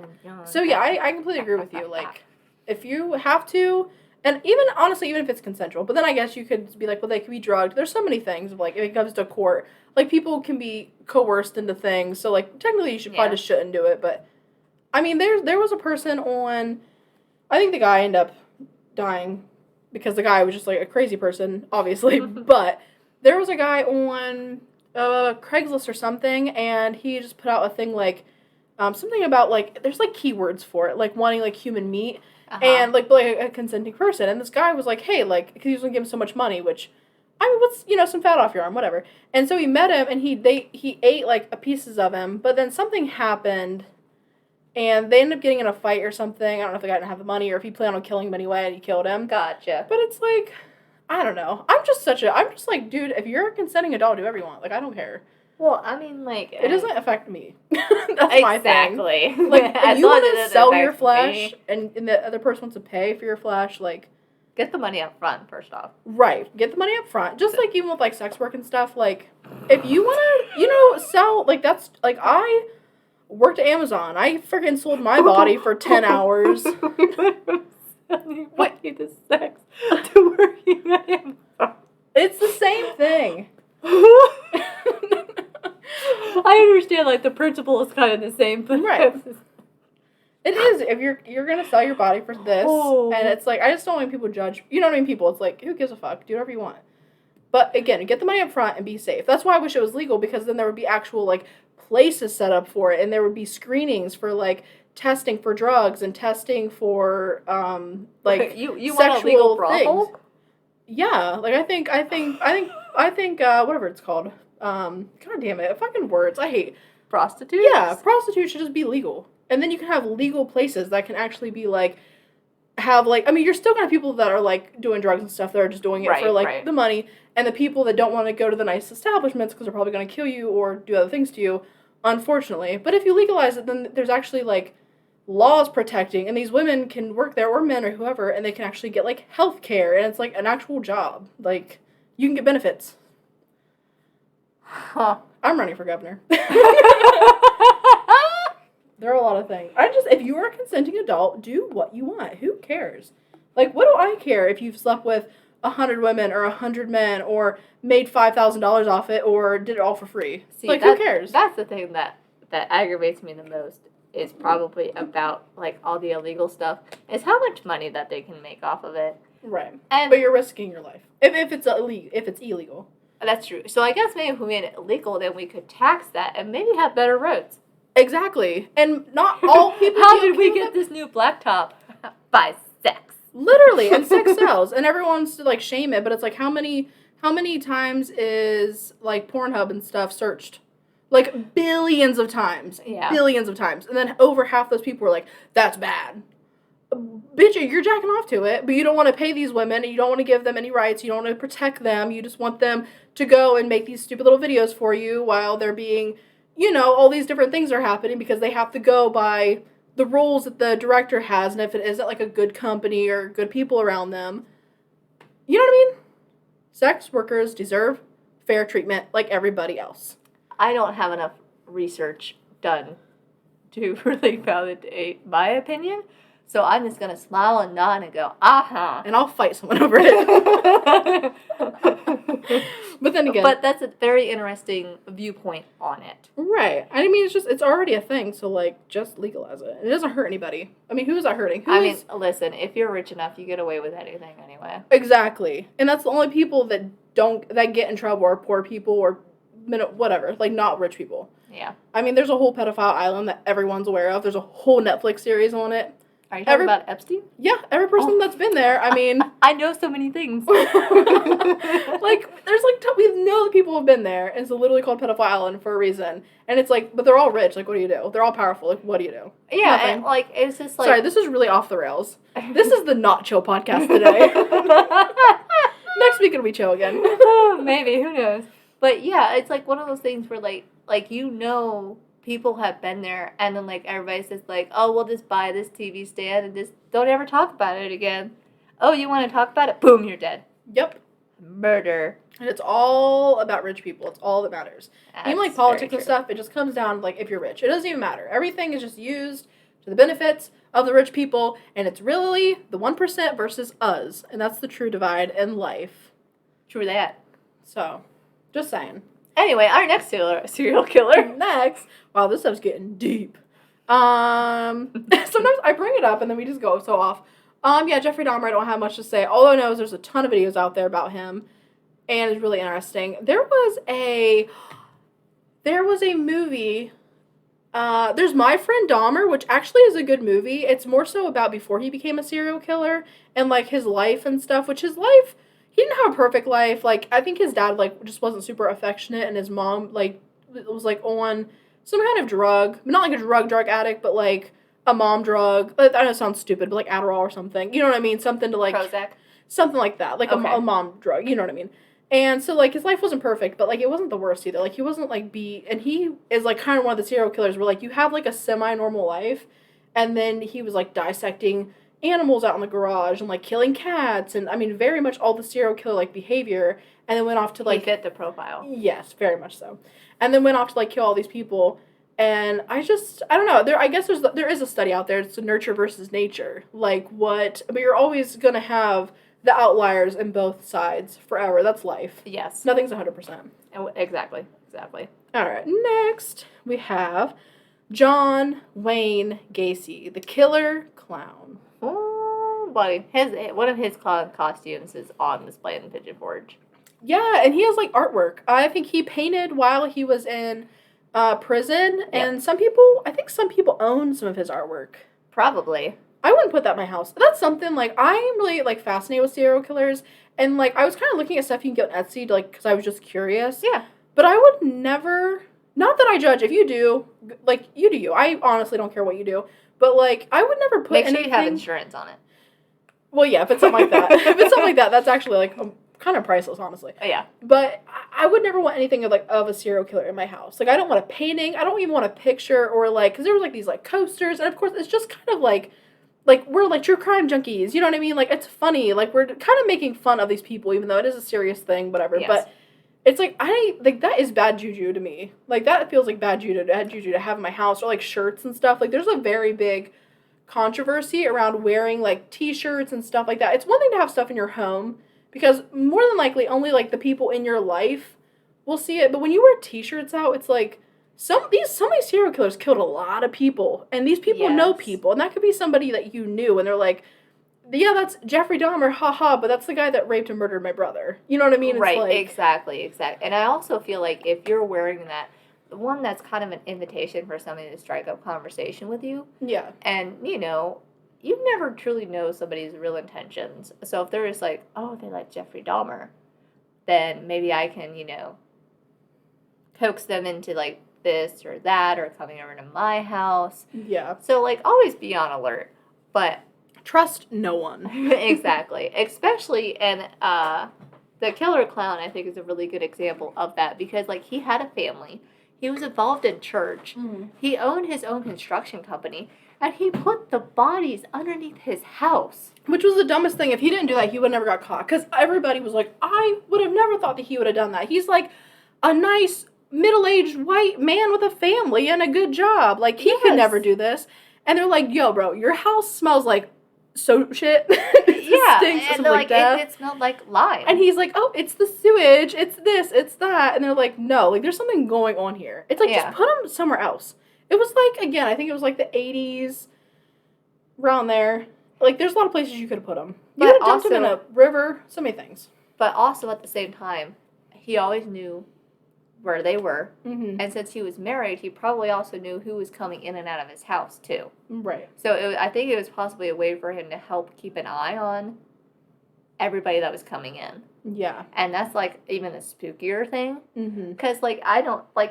So, yeah, I completely agree with you. Like, if you have to, and even, honestly, even if it's consensual, but then I guess you could be like, well, they could be drugged. There's so many things, like, if it comes to court, like, people can be coerced into things. So, like, technically, you should probably just shouldn't do it. But, I mean, there was a person on, I think the guy ended up dying because the guy was just, like, a crazy person, obviously. But there was a guy on Craigslist or something, and he just put out a thing, like, something about, like, there's, like, keywords for it, like, wanting, like, human meat, and, like, a consenting person, and this guy was like, hey, like, because he was going to give him so much money, which, I mean, what's, you know, some fat off your arm, whatever, and so he met him, and he ate, like, pieces of him, but then something happened, and they ended up getting in a fight or something. I don't know if the guy didn't have the money, or if he planned on killing him anyway, and he killed him. Gotcha. But it's like, I don't know. I'm just like, dude, if you're a consenting adult, do whatever you want. Like, I don't care. Well, I mean, like... It doesn't affect me. That's my thing. Exactly. Like, if you want to sell your flesh, and the other person wants to pay for your flesh, like... Get the money up front, first off. Right. Get the money up front. Just, like, even with, like, sex work and stuff, like, if you want to, you know, sell, like, that's, like, I worked at Amazon. I freaking sold my body for 10 hours. What? The sex to working at Amazon. It's the same thing. I understand, like, the principle is kind of the same, but... Right. It is. If you're gonna sell your body for this, and it's like, I just don't want people to judge. You know what I mean? People, it's like, who gives a fuck? Do whatever you want. But again, get the money up front and be safe. That's why I wish it was legal, because then there would be actual, like, places set up for it, and there would be screenings for, like, testing for drugs and testing for like you want a legal brothel? Things. Yeah, like I think whatever it's called. God damn it, fucking words. I hate prostitutes. Yeah, prostitute should just be legal, and then you can have legal places that can actually be like have like, I mean, you're still gonna have people that are like doing drugs and stuff that are just doing it for like the money, and the people that don't want to go to the nice establishments because they're probably gonna kill you or do other things to you, unfortunately. But if you legalize it, then there's actually like laws protecting, and these women can work there, or men or whoever, and they can actually get like health care, and it's like an actual job. Like, you can get benefits. Huh. I'm running for governor. There are a lot of things. If you are a consenting adult, do what you want. Who cares? Like, what do I care if you've slept with 100 women or 100 men or made $5,000 off it or did it all for free? See, like, who cares? That's the thing that aggravates me the most, is probably about, like, all the illegal stuff, is how much money that they can make off of it. Right. But you're risking your life. If it's illegal. That's true. So I guess maybe if we made it illegal, then we could tax that and maybe have better roads. Exactly. And not all people... How did we get this new blacktop? By sex. Literally. And sex sells. And everyone wants to, like, shame it, but it's like, how many times is, like, Pornhub and stuff searched? Like, billions of times. Yeah. Billions of times. And then over half those people were like, that's bad. Bitch, you're jacking off to it, but you don't want to pay these women, and you don't want to give them any rights, you don't want to protect them, you just want them to go and make these stupid little videos for you while they're being, all these different things are happening because they have to go by the rules that the director has, and if it isn't, like, a good company or good people around them, you know what I mean? Sex workers deserve fair treatment like everybody else. I don't have enough research done to really validate my opinion, so I'm just going to smile and nod and go, uh-huh. And I'll fight someone over it. But then again... But that's a very interesting viewpoint on it. Right. I mean, it's already a thing, so, like, just legalize it. It doesn't hurt anybody. I mean, who is that hurting? Listen, if you're rich enough, you get away with anything anyway. Exactly. And that's the only people that get in trouble are poor people or whatever, like, not rich people. Yeah. I mean, there's a whole pedophile island that everyone's aware of. There's a whole Netflix series on it. Are you talking about Epstein? Yeah, every person that's been there, I mean... I know so many things. Like, there's, like, we know the people have been there, and it's literally called Pedophile Island for a reason. And it's like, but they're all rich, like, what do you do? They're all powerful, like, what do you do? Yeah, nothing. And, like, it's just, like... Sorry, this is really off the rails. This is the not chill podcast today. Next week it'll be chill again. Maybe, who knows? But, yeah, it's, like, one of those things where, like, people have been there, and then, like, everybody says, like, oh, we'll just buy this TV stand and just don't ever talk about it again. Oh, you want to talk about it? Boom, you're dead. Yep. Murder. And it's all about rich people. It's all that matters. That's even, like, politics and stuff, it just comes down to, like, if you're rich. It doesn't even matter. Everything is just used to the benefits of the rich people, and it's really the 1% versus us, and that's the true divide in life. True that. So, just saying. Anyway, our next serial killer. Next. Wow, this stuff's getting deep. Sometimes I bring it up and then we just go so off. Yeah, Jeffrey Dahmer, I don't have much to say. All I know is there's a ton of videos out there about him, and it's really interesting. There was a movie, there's My Friend Dahmer, which actually is a good movie. It's more so about before he became a serial killer and, like, his life and stuff, which his life... He didn't have a perfect life. Like, I think his dad, like, just wasn't super affectionate, and his mom, like, was, like, on some kind of drug. Not like a drug addict, but, like, a mom drug. I know it sounds stupid, but, like, Adderall or something. You know what I mean? Something to, like... Prozac? Something like that. Like, okay. a mom drug. You know what I mean? And so, like, his life wasn't perfect, but, like, it wasn't the worst either. Like, he wasn't, like, and he is, like, kind of one of the serial killers where, like, you have, like, a semi-normal life, and then he was, like, dissecting animals out in the garage and, like, killing cats and, I mean, very much all the serial killer, like, behavior, and then went off to, like... He fit the profile. Yes, very much so. And then went off to, like, kill all these people, and I don't know, there is a study out there, it's a nurture versus nature, like, but you're always gonna have the outliers in both sides forever, that's life. Yes. Nothing's 100%. Exactly. Alright, next, we have John Wayne Gacy, the Killer Clown. Oh, buddy. One of his clown costumes is on display in the Pigeon Forge. Yeah, and he has, like, artwork. I think he painted while he was in prison, and I think some people own some of his artwork. Probably. I wouldn't put that in my house. That's something, like, I'm really, like, fascinated with serial killers, and, like, I was kind of looking at stuff you can get on Etsy, like, because I was just curious. Yeah. But I would never, not that I judge, if you do, like, you do you. I honestly don't care what you do, but, like, I would never put anything. Make sure you have insurance on it. Well, yeah, if it's something like that. If it's something like that, that's actually, like, kind of priceless, honestly. Oh, yeah. But I would never want anything of a serial killer in my house. Like, I don't want a painting. I don't even want a picture or, like, because there was, like, these, like, coasters. And, of course, it's just kind of, like, we're, like, true crime junkies. You know what I mean? Like, it's funny. Like, we're kind of making fun of these people, even though it is a serious thing, whatever. Yes. But it's, like, that is bad juju to me. Like, that feels like bad juju to have in my house. Or, like, shirts and stuff. Like, there's a very big controversy around wearing, like, T-shirts and stuff like that. It's one thing to have stuff in your home, because more than likely only, like, the people in your life will see it. But when you wear T-shirts out, it's like some of these serial killers killed a lot of people, and these people know people, and that could be somebody that you knew, and they're like, yeah, that's Jeffrey Dahmer, haha, but that's the guy that raped and murdered my brother. You know what I mean? Right, it's like, exactly. And I also feel like if you're wearing that, one, that's kind of an invitation for somebody to strike up conversation with you. Yeah. And, you know, you never truly know somebody's real intentions. So if they're just like, oh, they like Jeffrey Dahmer, then maybe I can, you know, coax them into, like, this or that, or coming over to my house. Yeah. So, like, always be on alert. But trust no one. Exactly. Especially, and the Killer Clown, I think, is a really good example of that, because, like, he had a family. He was involved in church. Mm-hmm. He owned his own construction company. And he put the bodies underneath his house. Which was the dumbest thing. If he didn't do that, he would never got caught. Because everybody was like, I would have never thought that he would have done that. He's like a nice, middle-aged white man with a family and a good job. Like, he could never do this. And they're like, yo, bro, your house smells like soap shit. Yeah, stinks, and they're like, it smelled like lime. And he's like, oh, it's the sewage, it's this, it's that. And they're like, no, like, there's something going on here. It's like, just put him somewhere else. It was like, again, I think it was like the 80s, around there. Like, there's a lot of places you could have put him. You could have dumped him in a river, so many things. But also, at the same time, he always knew where they were. Mm-hmm. And since he was married, he probably also knew who was coming in and out of his house, too. Right. So I think it was possibly a way for him to help keep an eye on everybody that was coming in. Yeah. And that's, like, even a spookier thing. Because, like,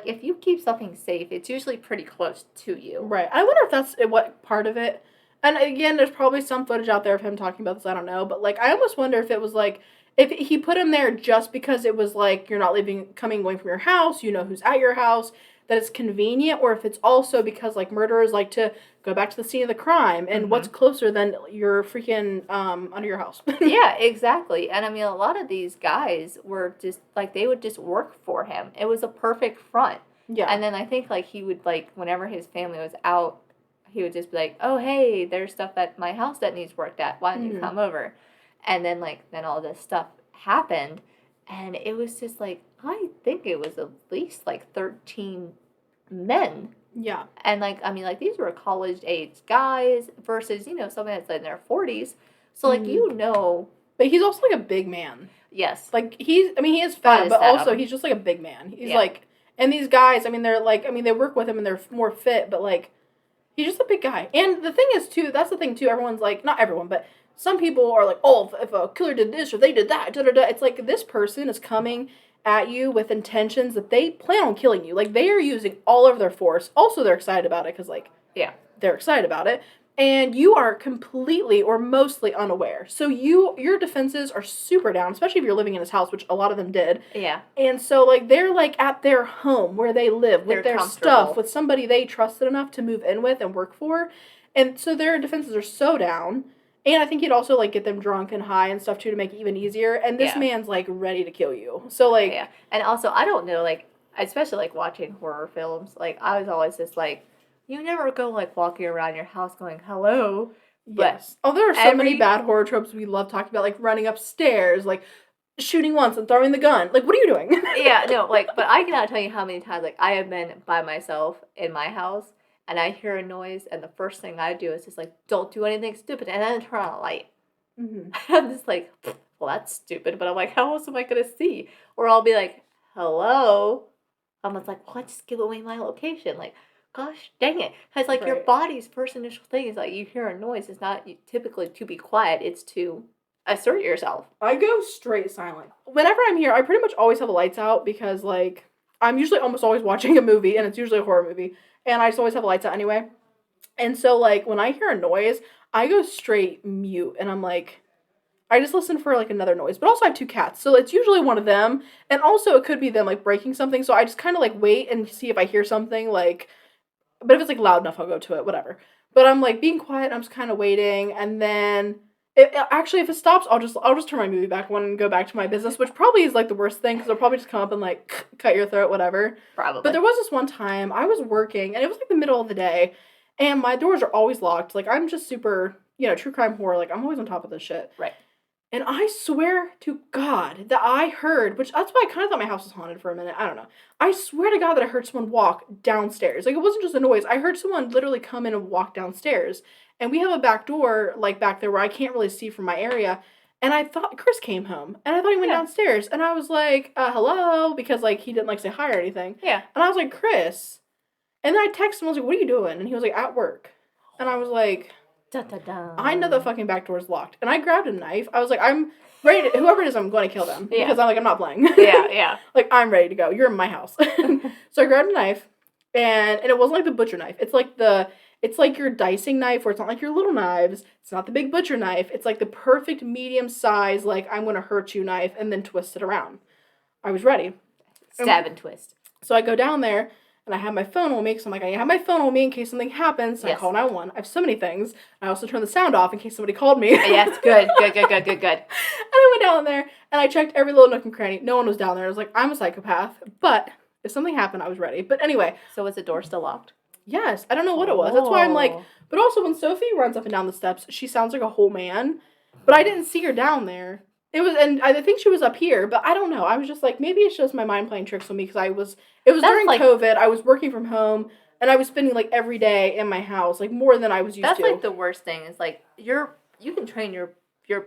if you keep something safe, it's usually pretty close to you. Right. I wonder if that's what part of it. And, again, there's probably some footage out there of him talking about this. I don't know. But, like, I almost wonder if it was, like, if he put him there just because it was, like, you're not going from your house, you know who's at your house, that it's convenient, or if it's also because, like, murderers like to go back to the scene of the crime, and what's closer than your freaking, under your house. Yeah, exactly. And, I mean, a lot of these guys were just, like, they would just work for him. It was a perfect front. Yeah. And then I think, like, he would, like, whenever his family was out, he would just be like, oh, hey, there's stuff at my house that needs worked at. Why don't you come over? And then, like, then all this stuff happened, and it was just, like, I think it was at least, like, 13 men. Yeah. And, like, I mean, like, these were college-age guys versus, you know, somebody that's in their 40s. So, like, you know. But he's also, like, a big man. Yes. Like, he is fat, but also he's just, like, a big man. He's, like, and these guys, I mean, they're, like, I mean, they work with him and they're more fit, but, like, he's just a big guy. And the thing is, too, that's the thing, too, everyone's, like, not everyone, but some people are like, oh, if a killer did this or they did that, da-da-da. It's like, this person is coming at you with intentions that they plan on killing you. Like, they are using all of their force. Also, they're excited about it because, like, they're excited about it. And you are completely or mostly unaware. So your defenses are super down, especially if you're living in his house, which a lot of them did. Yeah. And so, like, they're, like, at their home where they live with their stuff, with somebody they trusted enough to move in with and work for. And so their defenses are so down. And I think he'd also, like, get them drunk and high and stuff, too, to make it even easier. And this man's, like, ready to kill you. So, like... Yeah. And also, I don't know, like, especially, like, watching horror films, like, I was always just, like, you never go, like, walking around your house going, hello. Yes. Oh, there are so many bad horror tropes we love talking about, like, running upstairs, like, shooting once and throwing the gun. Like, what are you doing? Yeah, no, like, but I cannot tell you how many times, like, I have been by myself in my house, and I hear a noise, and the first thing I do is just like, don't do anything stupid, and then turn on a light. Mm-hmm. I'm just like, well, that's stupid, but I'm like, how else am I going to see? Or I'll be like, hello? I'm just like, well, just give away my location. Like, gosh dang it. Because, like, your body's first initial thing is, like, you hear a noise. It's not typically to be quiet. It's to assert yourself. I go straight silent. Whenever I'm here, I pretty much always have the lights out because, like, I'm usually almost always watching a movie, and it's usually a horror movie. And I just always have the lights out anyway. And so, like, when I hear a noise, I go straight mute. And I'm like, I just listen for, like, another noise. But also I have 2 cats. So it's usually one of them. And also it could be them, like, breaking something. So I just kind of, like, wait and see if I hear something, like... But if it's, like, loud enough, I'll go to it, whatever. But I'm, like, being quiet, I'm just kind of waiting, and then, actually, if it stops, I'll just turn my movie back on and go back to my business, which probably is, like, the worst thing, because they'll probably just come up and, like, cut your throat, whatever. Probably. But there was this one time, I was working, and it was, like, the middle of the day, and my doors are always locked. Like, I'm just super, true crime horror, like, I'm always on top of this shit. Right. And I swear to God that I heard, which that's why I kind of thought my house was haunted for a minute. I don't know. I swear to God that I heard someone walk downstairs. Like, it wasn't just a noise. I heard someone literally come in and walk downstairs. And we have a back door, like, back there where I can't really see from my area. And I thought Chris came home. And I thought he went downstairs. And I was like, hello? Because, like, he didn't, like, say hi or anything. Yeah. And I was like, Chris. And then I texted him. I was like, what are you doing? And he was like, at work. And I was like... Dun, dun, dun. I know the fucking back door is locked. And I grabbed a knife. I was like, I'm ready to, whoever it is, I'm going to kill them. Yeah. Because I'm not playing. Yeah. Like, I'm ready to go. You're in my house. So I grabbed a knife, and it wasn't like the butcher knife. It's like your dicing knife, where it's not like your little knives. It's not the big butcher knife. It's like the perfect medium size, like, I'm going to hurt you knife, and then twist it around. I was ready. Stab and twist. So I go down there, and I have my phone with me, because I'm like, I have my phone with me in case something happens. So I call 911. I have so many things. I also turn the sound off in case somebody called me. Yes, good. And I went down there, and I checked every little nook and cranny. No one was down there. I was like, I'm a psychopath. But if something happened, I was ready. But anyway. So was the door still locked? Yes. I don't know what it was. That's why I'm like... But also, when Sophie runs up and down the steps, she sounds like a whole man. But I didn't see her down there. And I think she was up here, but I don't know. I was just like, maybe it's just my mind playing tricks on me, because it was during COVID, I was working from home, and I was spending, like, every day in my house, like, more than I was used to. That's, like, the worst thing, is, like, you can train your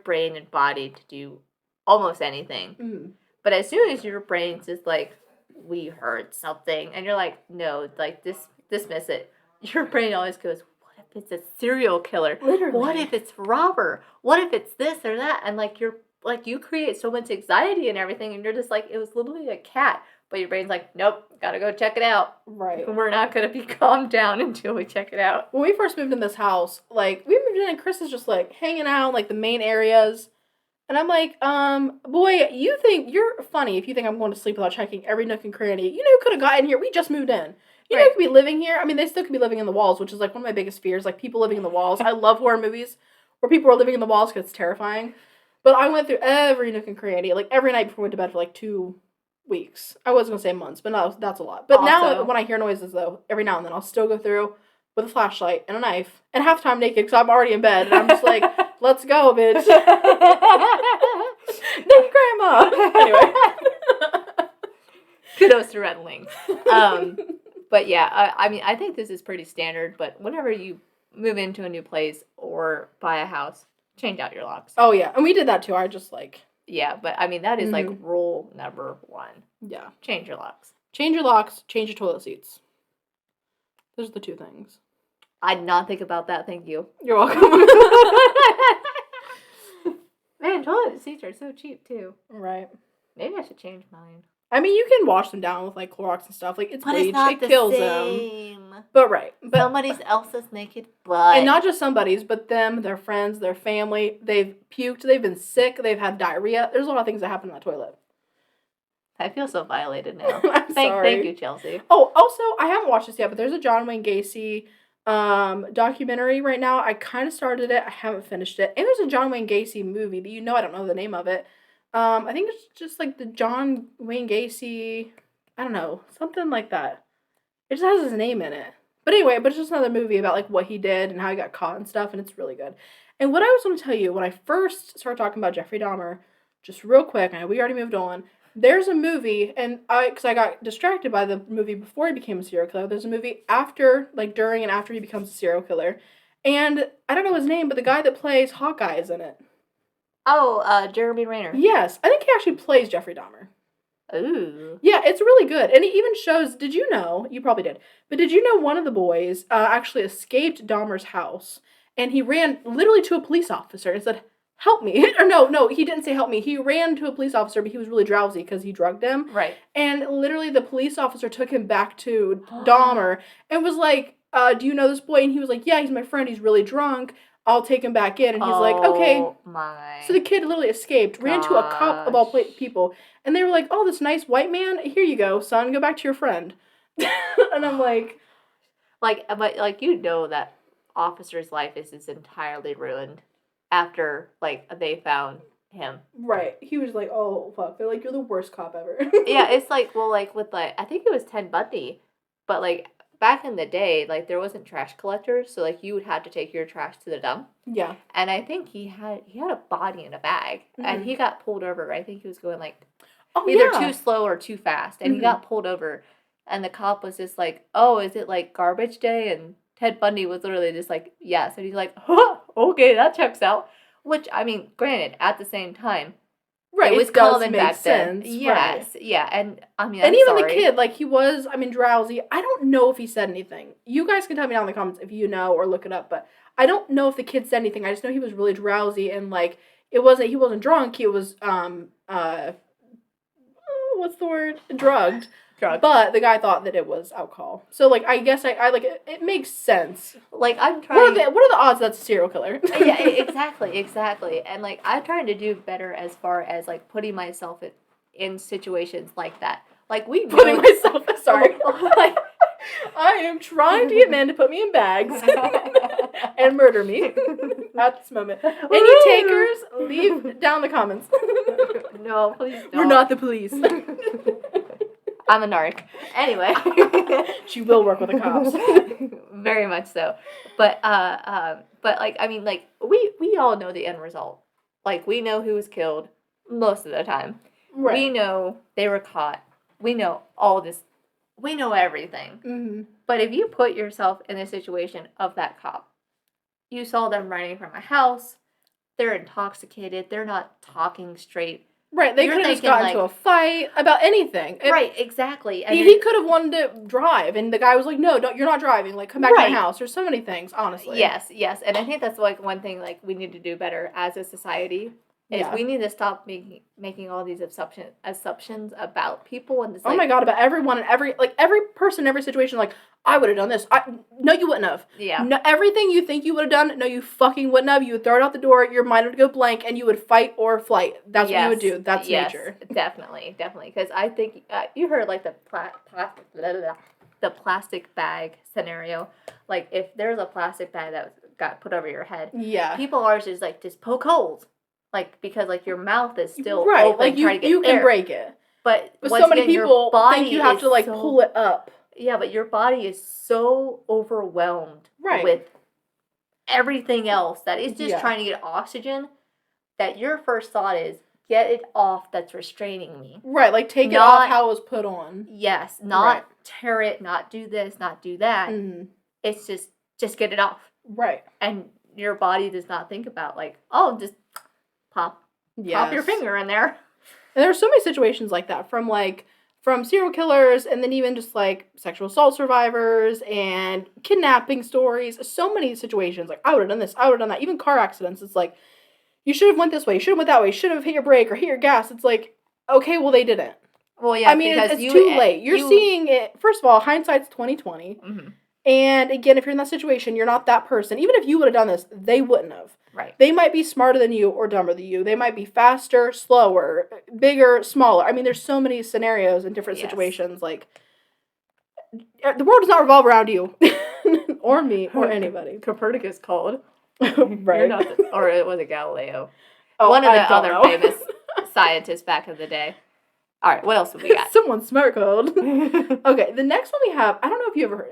brain and body to do almost anything, but as soon as your brain's just like, we heard something, and you're like, no, like, dismiss it, your brain always goes, what if it's a serial killer? Literally. What if it's robber? What if it's this or that? And, like, you create so much anxiety and everything, and you're just like, it was literally a cat. But your brain's like, nope, gotta go check it out. Right. We're not gonna be calmed down until we check it out. When we first moved in this house, like, we moved in and Chris is just, like, hanging out, like, the main areas. And I'm like, boy, you think, you're funny if you think I'm going to sleep without checking every nook and cranny. You know who could have gotten here? We just moved in. You know who could be living here? I mean, they still could be living in the walls, which is, like, one of my biggest fears. Like, people living in the walls. I love horror movies where people are living in the walls because it's terrifying. But I went through every nook and cranny, like, every night before I went to bed for, like, 2 weeks. I was going to say months, but no, that's a lot. But also, now, when I hear noises, though, every now and then, I'll still go through with a flashlight and a knife, and half the time naked, because I'm already in bed, and I'm just like, let's go, bitch. Thank you, Grandma. Anyway. Kudos to Red Wing. But yeah, I mean, I think this is pretty standard, but whenever you move into a new place or buy a house, change out your locks. Oh, yeah. And we did that, too. I just, like... Yeah, but, I mean, that is, like, rule number 1. Yeah. Change your locks. Change your locks. Change your toilet seats. Those are the 2 things. I did not think about that. Thank you. You're welcome. Man, toilet seats are so cheap, too. Right. Maybe I should change mine. I mean, you can wash them down with, like, Clorox and stuff. Like, it's bleach. It kills them. But, right. But somebody else's naked butt. And not just somebody's, but them, their friends, their family. They've puked. They've been sick. They've had diarrhea. There's a lot of things that happen in that toilet. I feel so violated now. Sorry. Thank you, Chelsea. Oh, also, I haven't watched this yet, but there's a John Wayne Gacy documentary right now. I kind of started it. I haven't finished it. And there's a John Wayne Gacy movie, but I don't know the name of it. I think it's just, like, the John Wayne Gacy, I don't know, something like that. It just has his name in it. But anyway, it's just another movie about, like, what he did and how he got caught and stuff, and it's really good. And what I was going to tell you, when I first started talking about Jeffrey Dahmer, just real quick, I know we already moved on. There's a movie, and because I got distracted by the movie before he became a serial killer. There's a movie after, like during and after he becomes a serial killer. And I don't know his name, but the guy that plays Hawkeye is in it. Oh, Jeremy Rayner. Yes, I think he actually plays Jeffrey Dahmer. Ooh. Yeah, it's really good. And it even shows, did you know, you probably did, but did you know one of the boys actually escaped Dahmer's house, and he ran literally to a police officer and said, help me. Or no, he didn't say help me. He ran to a police officer, but he was really drowsy because he drugged him. Right. And literally the police officer took him back to Dahmer and was like, do you know this boy? And he was like, yeah, he's my friend. He's really drunk. I'll take him back in. And he's like, okay. Oh, my. So the kid literally escaped, ran to a cop of all people. And they were like, oh, this nice white man, here you go, son, go back to your friend. And I'm like. But you know that officer's life is entirely ruined after, they found him. Right. He was like, oh, fuck. They're like, you're the worst cop ever. Yeah, it's like, I think it was Ted Bundy, but, back in the day, there wasn't trash collectors, so, you would have to take your trash to the dump. Yeah. And I think he had a body in a bag, and he got pulled over. I think he was going, either too slow or too fast, and he got pulled over, and the cop was just like, oh, is it, garbage day? And Ted Bundy was literally just like, yes. And he's like, huh, okay, that checks out. Which, I mean, granted, at the same time, right, it was common back then. Yes, right. Yeah, and I mean, and I'm even sorry. the kid, he was, drowsy. I don't know if he said anything. You guys can tell me down in the comments if you know or look it up, but I don't know if the kid said anything. I just know he was really drowsy and, he wasn't drunk. He was, what's the word? Drugged. But the guy thought that it was alcohol. So, I guess I it makes sense. I'm trying. What are the odds that's a serial killer? Yeah, exactly. And, I'm trying to do better as far as, putting myself in situations like that. Putting myself, sorry. I am trying to get men to put me in bags and murder me at this moment. Any takers, leave down the comments. No, please don't. We're not the police. I'm a narc. Anyway. She will work with the cops. Very much so. But we all know the end result. We know who was killed most of the time. Right. We know they were caught. We know all this. We know everything. Mm-hmm. But if you put yourself in the situation of that cop, you saw them running from a house, they're intoxicated, they're not talking straight. Right, they could have just gotten into a fight about anything. Right, exactly. And he could have wanted to drive, and the guy was like, no, you're not driving. Come back to my house. There's so many things, honestly. Yes. And I think that's, one thing, we need to do better as a society. Is we need to stop making all these assumptions about people and this. Oh my god, about everyone and every person, in every situation. I would have done this. No, you wouldn't have. Yeah. No, everything you think you would have done, no, you fucking wouldn't have. You would throw it out the door. Your mind would go blank, and you would fight or flight. That's what you would do. That's nature. Definitely. Because I think you heard the plastic bag scenario. If there's a plastic bag that got put over your head. Yeah. People are just poke holes. Because your mouth is still open, trying to get you can break it. But so many people think you have to pull it up. Yeah, but your body is so overwhelmed with everything else that it's just trying to get oxygen that your first thought is, get it off that's restraining me. Right, take it off how it was put on. Yes, not tear it, not do this, not do that. Mm-hmm. It's just get it off. Right. And your body does not think about, just pop your finger in there. And there's so many situations like that from serial killers and then even just sexual assault survivors and kidnapping stories. So many situations I would have done this, I would have done that. Even car accidents. It's you should have went this way, you should have went that way, you should have hit your brake or hit your gas. It's okay, well they didn't. Well, yeah, because it's too late. You're seeing it. First of all, hindsight's 20/20. Mm-hmm. And again, if you're in that situation, you're not that person. Even if you would have done this, they wouldn't have. Right. They might be smarter than you or dumber than you. They might be faster, slower, bigger, smaller. There's so many scenarios in different situations. The world does not revolve around you. Or me, or anybody. Copernicus called. Right. Or it was Galileo. Oh, one of the other famous scientists back in the day. All right, what else have we got? Someone smart called. Okay, the next one we have, I don't know if you ever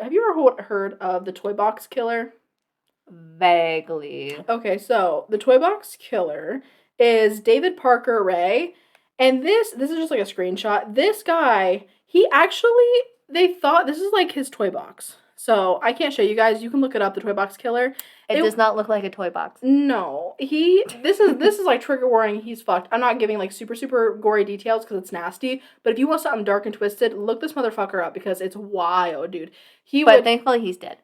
heard of the Toy Box Killer? Vaguely. Okay, so the Toy Box Killer is David Parker Ray. And this is just like a screenshot. This guy, he actually, they thought, this is like his toy box. So I can't show you guys. You can look it up, the toy box killer. It does not look like a toy box. No. This is like trigger warning. He's fucked. I'm not giving like super gory details because it's nasty. But if you want something dark and twisted, look this motherfucker up because it's wild, dude. Thankfully he's dead.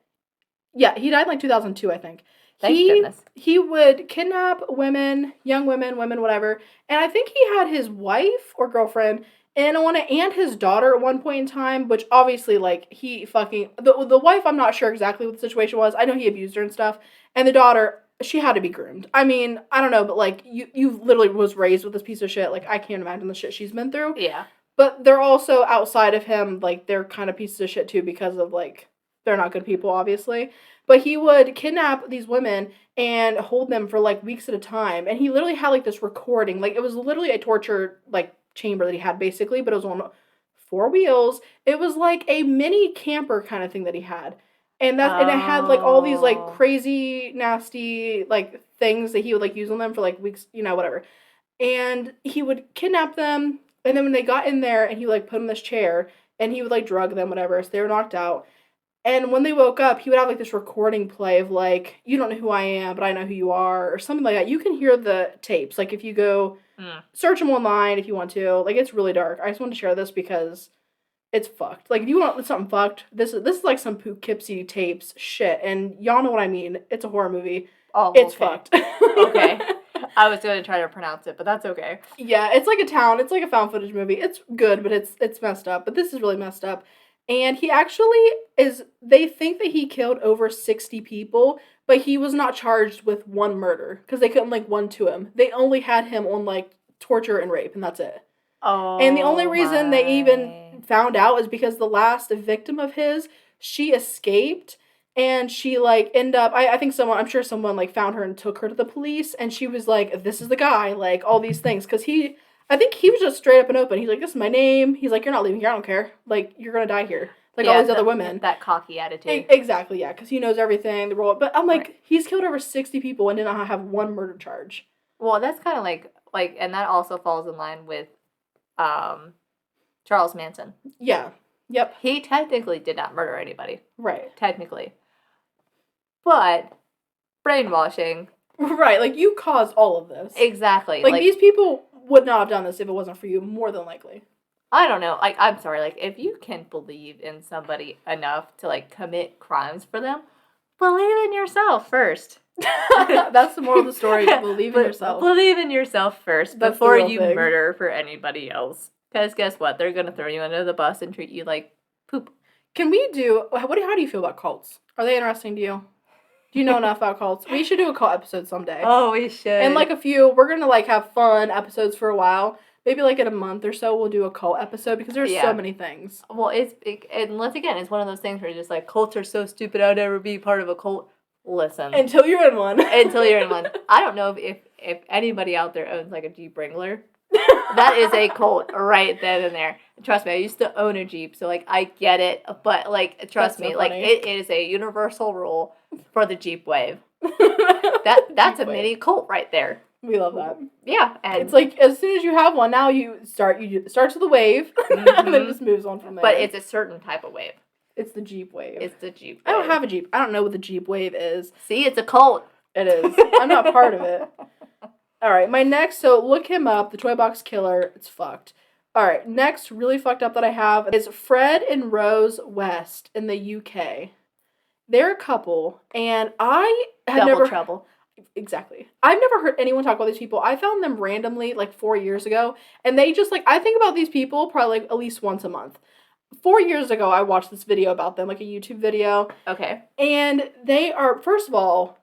Yeah, he died in like 2002, I think. Thank goodness. He would kidnap women, young women, whatever. And I think he had his wife or girlfriend and his daughter at one point in time, which obviously, like, he fucking... The wife, I'm not sure exactly what the situation was. I know he abused her and stuff. And the daughter, she had to be groomed. I mean, I don't know, but, like, you literally was raised with this piece of shit. Like, I can't imagine the shit she's been through. Yeah. But they're also, outside of him, like, they're kind of pieces of shit, too, because of, like, they're not good people, obviously. But he would kidnap these women and hold them for, like, weeks at a time. And he literally had, like, this recording. Like, it was literally a torture, like, chamber that he had, basically. But it was on 4 wheels. It was, like, a mini camper kind of thing that he had. And and it had, like, all these, like, crazy, nasty, like, things that he would, like, use on them for, like, weeks, you know, whatever. And he would kidnap them. And then when they got in there, and he would, like, put them in this chair. And he would, like, drug them, whatever. So they were knocked out. And when they woke up, he would have, like, this recording play of, like, you don't know who I am, but I know who you are, or something like that. You can hear the tapes. Like, if you go search them online if you want to. Like, it's really dark. I just wanted to share this because it's fucked. Like, if you want something fucked, this is like some Poughkeepsie tapes shit. And y'all know what I mean. It's a horror movie. Oh, it's okay. Fucked. Okay. I was going to try to pronounce it, but that's okay. Yeah, it's like a town. It's like a found footage movie. It's good, but it's messed up. But this is really messed up. And he actually they think that he killed over 60 people, but he was not charged with one murder because they couldn't link one to him. They only had him on, like, torture and rape, and that's it. Oh, and the only reason they even found out is because the last victim of his, she escaped, and she, like, ended up, I'm sure someone, like, found her and took her to the police, and she was like, this is the guy, like, all these things, because I think he was just straight up and open. He's like, this is my name. He's like, you're not leaving here. I don't care. Like, you're going to die here. Like, all these other women. That cocky attitude. Exactly, yeah. Because he knows everything. The role. But I'm like, right. He's killed over 60 people and did not have one murder charge. Well, that's kind of like, and that also falls in line with Charles Manson. Yeah. Yep. He technically did not murder anybody. Right. Technically. But brainwashing. Right. Like, you caused all of this. Exactly. Like, these people would not have done this if it wasn't for you, more than likely. I don't know. Like, I'm sorry. Like, if you can believe in somebody enough to, like, commit crimes for them, believe in yourself first. That's the moral of the story. Believe in yourself. Believe in yourself first before you murder for anybody else. Because guess what? They're going to throw you under the bus and treat you like poop. Can we how do you feel about cults? Are they interesting to you? Do you know enough about cults? We should do a cult episode someday. Oh, we should. And, like, we're going to, like, have fun episodes for a while. Maybe, like, in a month or so, we'll do a cult episode because there's so many things. Well, and once again, it's one of those things where you're just like, cults are so stupid, I'd never be part of a cult. Listen. Until you're in one. I don't know if anybody out there owns, like, a Jeep Wrangler. That is a cult right then and there. Trust me, I used to own a Jeep, so, like, I get it. But, like, trust me, like, it is a universal rule for the Jeep wave. That's a mini cult right there. We love that. Yeah, and it's like as soon as you have one, now it starts with the wave, and then it just moves on from there. But it's a certain type of wave. It's the Jeep wave. It's the Jeep wave. I don't have a Jeep. I don't know what the Jeep wave is. See, it's a cult. It is. I'm not part of it. All right, my next. So look him up. The Toy Box Killer. It's fucked. All right, next really fucked up that I have is Fred and Rose West in the UK. They're a couple, and I have Double trouble. Exactly. I've never heard anyone talk about these people. I found them randomly, like, 4 years ago, and they just, like, I think about these people probably, like, at least once a month. 4 years ago, I watched this video about them, like, a YouTube video. Okay. And they are, first of all,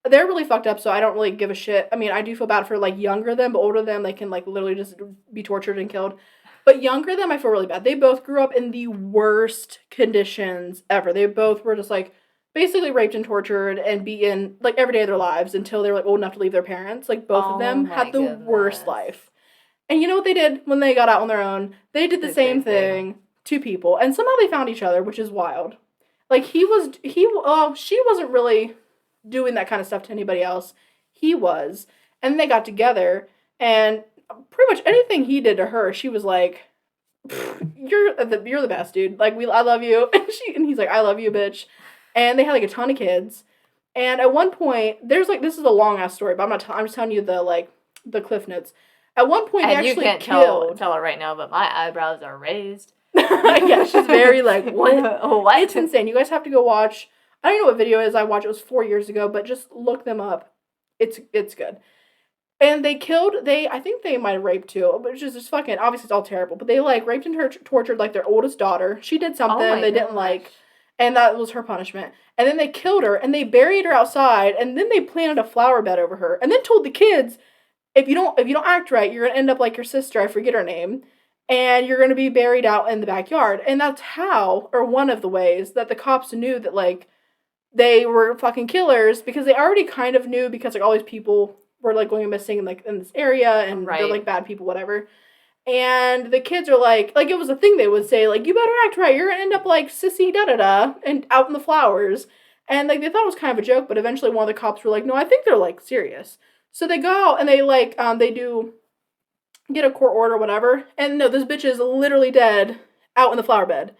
they're really fucked up, so I don't really give a shit. I mean, I do feel bad for, like, younger them, but older them, they can, like, literally just be tortured and killed. But younger them, I feel really bad. They both grew up in the worst conditions ever. They both were just, like, basically raped and tortured and beaten, like, every day of their lives until they were, like, old enough to leave their parents. Like, both of them had the worst life. And you know what they did when they got out on their own? They did the same thing to people. And somehow they found each other, which is wild. Like, she wasn't really doing that kind of stuff to anybody else. He was. And they got together, and pretty much anything he did to her, she was like, you're the best, dude. Like, I love you. And he's like, I love you, bitch. And they had, like, a ton of kids. And at one point, there's, like, this is a long-ass story, but I'm just telling you the cliff notes. At one point, they actually killed. Tell it right now, but my eyebrows are raised. Yeah, she's very, like, what? What? It's insane. You guys have to go watch. I don't know what video it is. I watched it was 4 years ago, but just look them up. It's good. And I think they might have raped too, but it's just fucking, obviously it's all terrible, but they, like, raped and tortured, like, their oldest daughter. She did something they didn't like, and that was her punishment. And then they killed her, and they buried her outside, and then they planted a flower bed over her, and then told the kids, if you don't act right, you're gonna end up like your sister, I forget her name, and you're gonna be buried out in the backyard. And that's how, or one of the ways, that the cops knew that, like, they were fucking killers, because they already kind of knew, because, like, all these people were, like, going missing, like, in this area, and they're, like, bad people, whatever. And the kids are like, it was a thing they would say, like, you better act right, you're gonna end up like sissy da-da-da, and out in the flowers. And, like, they thought it was kind of a joke, but eventually one of the cops were like, no, I think they're, like, serious. So they go out, and they, like, they do get a court order or whatever, and no, this bitch is literally dead out in the flower bed.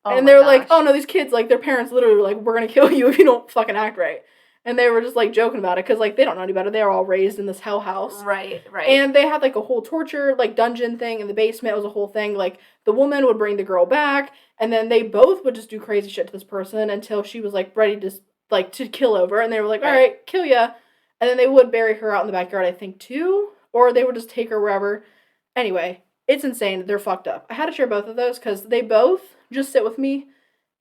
Oh, and they're like, oh, no, these kids, like, their parents literally were like, we're gonna kill you if you don't fucking act right. And they were just, like, joking about it, because, like, they don't know any better. They were all raised in this hell house. Right. And they had, like, a whole torture, like, dungeon thing in the basement. It was a whole thing. Like, the woman would bring the girl back, and then they both would just do crazy shit to this person until she was, like, ready to, like, to kill over. And they were like, all right, kill ya. And then they would bury her out in the backyard, I think, too. Or they would just take her wherever. Anyway, it's insane. They're fucked up. I had to share both of those, because they both just sit with me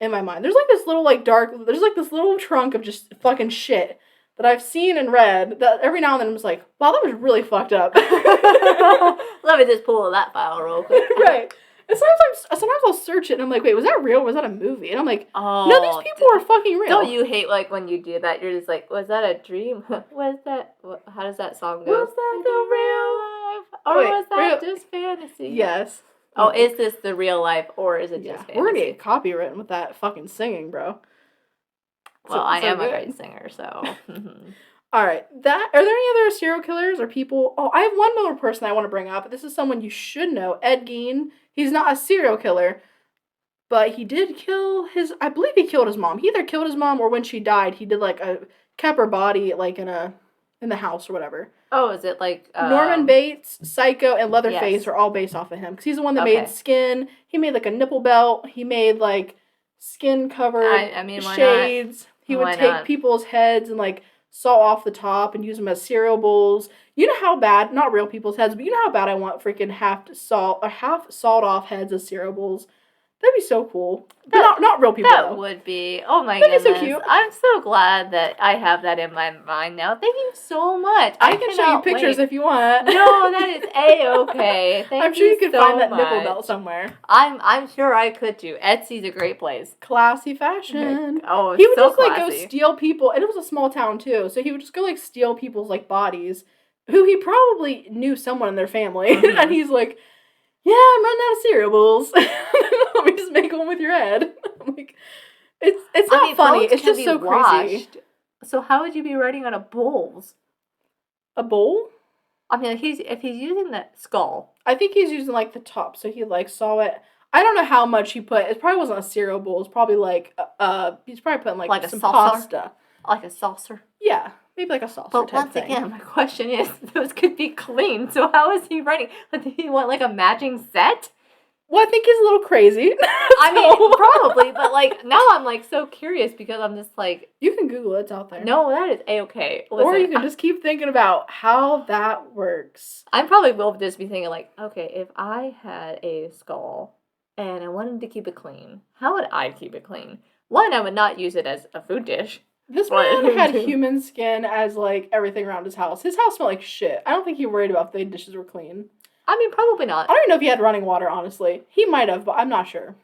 in my mind. There's, like, this little, like, there's, like, this little trunk of just fucking shit that I've seen and read that every now and then I'm just like, wow, that was really fucked up. Let me just pull that file real quick. Right. And sometimes I'll search it and I'm like, wait, was that real? Was that a movie? And I'm like, oh, no, these people are fucking real. Don't you hate, like, when you do that? You're just like, was that a dream? Was that, how does that song go? Was that the real life? Or was that just fantasy? Yes. Oh, is this the real life, or is it just fantasy? We're gonna get copywritten with that fucking singing, bro. Well, I am a great singer, so. All right. Are there any other serial killers or people? Oh, I have one more person I want to bring up. This is someone you should know, Ed Gein. He's not a serial killer, but he did I believe he killed his mom. He either killed his mom, or when she died, he did, like, kept her body, like, in the house or whatever. Oh, is it like... Norman Bates, Psycho, and Leatherface are all based off of him. Because he's the one that made Skin. He made, like, a nipple belt. He made, like, skin-covered shades. He would take people's heads and, like, saw off the top and use them as cereal bowls. You know how bad... Not real people's heads, but you know how bad I want freaking half sawed-off heads as cereal bowls? That'd be so cool. But not real people, That would be. Oh, my goodness. That'd be so cute. I'm so glad that I have that in my mind now. Thank you so much. I can show you pictures if you want. No, that is A-okay. I'm sure you could find that nipple belt somewhere. I'm sure I could too. Etsy's a great place. Classy fashion. Oh, he would so just, like, go steal people. And it was a small town, too. So he would just go, like, steal people's, like, bodies, who he probably knew someone in their family. Mm-hmm. And he's like, yeah, I'm running out of cereal bowls. Let me just make one with your head. I'm like, it's not funny. It's just so crazy. So how would you be writing out of bowls? A bowl? I mean, if he's using the skull. I think he's using, like, the top, so he, like, saw it. I don't know how much he put. It probably wasn't a cereal bowl. It's probably, like, he's probably putting, like some pasta. Like a saucer? Yeah. Maybe like a saucer But once again, my question is, those could be clean. So how is he writing? Did he want, like, a matching set? Well, I think he's a little crazy. I mean, probably, but, like, now I'm, like, so curious because I'm just, like... You can Google it. It's out there. No, that is A-okay. Listen, or you can just keep thinking about how that works. I probably will just be thinking, like, okay, if I had a skull and I wanted to keep it clean, how would I keep it clean? One, I would not use it as a food dish. This man had human skin as, like, everything around his house. His house smelled like shit. I don't think he worried about if the dishes were clean. I mean, probably not. I don't even know if he had running water, honestly. He might have, but I'm not sure.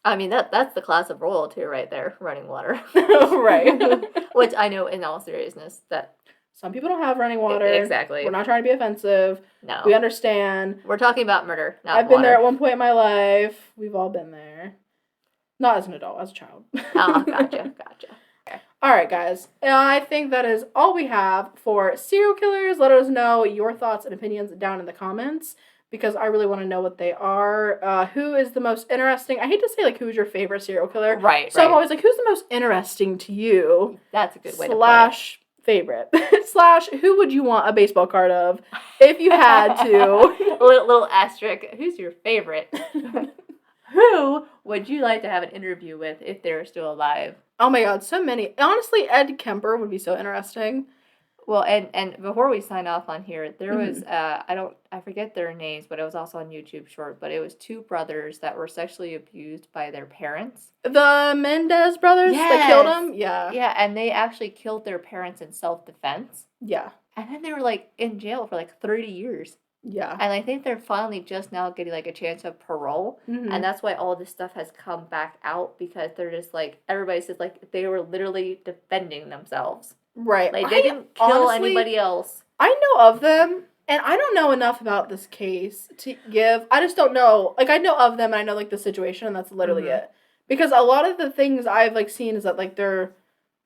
I mean, that's the class of royalty right there, running water. Right. Which I know, in all seriousness, that... Some people don't have running water. Exactly. We're not trying to be offensive. No. We understand. We're talking about murder, not I've been there at one point in my life. We've all been there. Not as an adult, as a child. Oh, gotcha. All right, guys. I think that is all we have for serial killers. Let us know your thoughts and opinions down in the comments because I really want to know what they are. Who is the most interesting? I hate to say, like, who's your favorite serial killer? Right, So I'm always like, who's the most interesting to you? That's a good way to put it. Favorite. / who would you want a baseball card of if you had to? little asterisk. Who's your favorite? Who would you like to have an interview with if they're still alive? Oh my god, so many. Honestly, Ed Kemper would be so interesting. Well, and before we sign off on here, there was I forget their names, but it was also on YouTube Short, but it was 2 brothers that were sexually abused by their parents. The Mendez brothers that killed him? Yeah. Yeah, and they actually killed their parents in self-defense. Yeah. And then they were like in jail for like 30 years. Yeah. And I think they're finally just now getting like a chance of parole. Mm-hmm. And that's why all this stuff has come back out because they're just like, everybody says like they were literally defending themselves. Right. Like they didn't kill anybody else. I know of them, and I don't know enough about this case to give. I just don't know. Like I know of them, and I know like the situation, and that's literally it. Because a lot of the things I've like seen is that like they're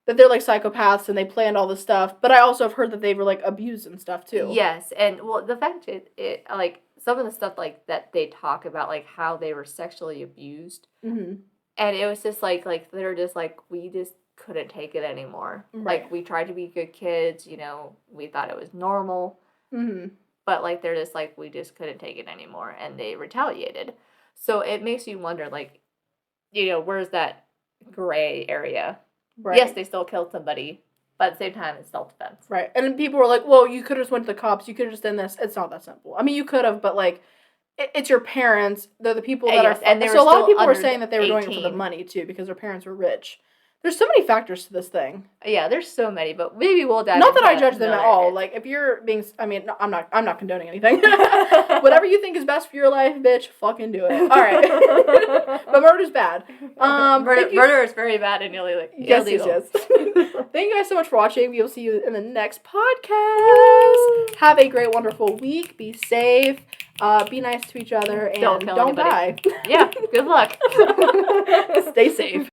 like psychopaths and they planned all this stuff. But I also have heard that they were like abused and stuff too. Yes, and well, the fact it like some of the stuff like that they talk about like how they were sexually abused, and it was just like they're just like we just couldn't take it anymore. Right. Like we tried to be good kids, you know, we thought it was normal, but like they're just like we just couldn't take it anymore, and they retaliated. So it makes you wonder, like, you know, where's that gray area? Right. Yes, they still killed somebody, but at the same time, it's self-defense. Right. And then people were like, well, you could have just went to the cops. You could have just done this. It's not that simple. I mean, you could have, but, like, it's your parents. They're the people that are... And so a lot of people were saying that they were doing it for the money, too, because their parents were rich. There's so many factors to this thing. Yeah, there's so many, but maybe we'll dive Not that I judge them at all. Like, if you're being... I mean, no, I'm not condoning anything. Whatever you think is best for your life, bitch, fucking do it. All right. But murder's bad. Murder is very bad and illegal. Yes. Thank you guys so much for watching. We will see you in the next podcast. Have a great, wonderful week. Be safe. Be nice to each other. And don't die. Yeah, good luck. Stay safe.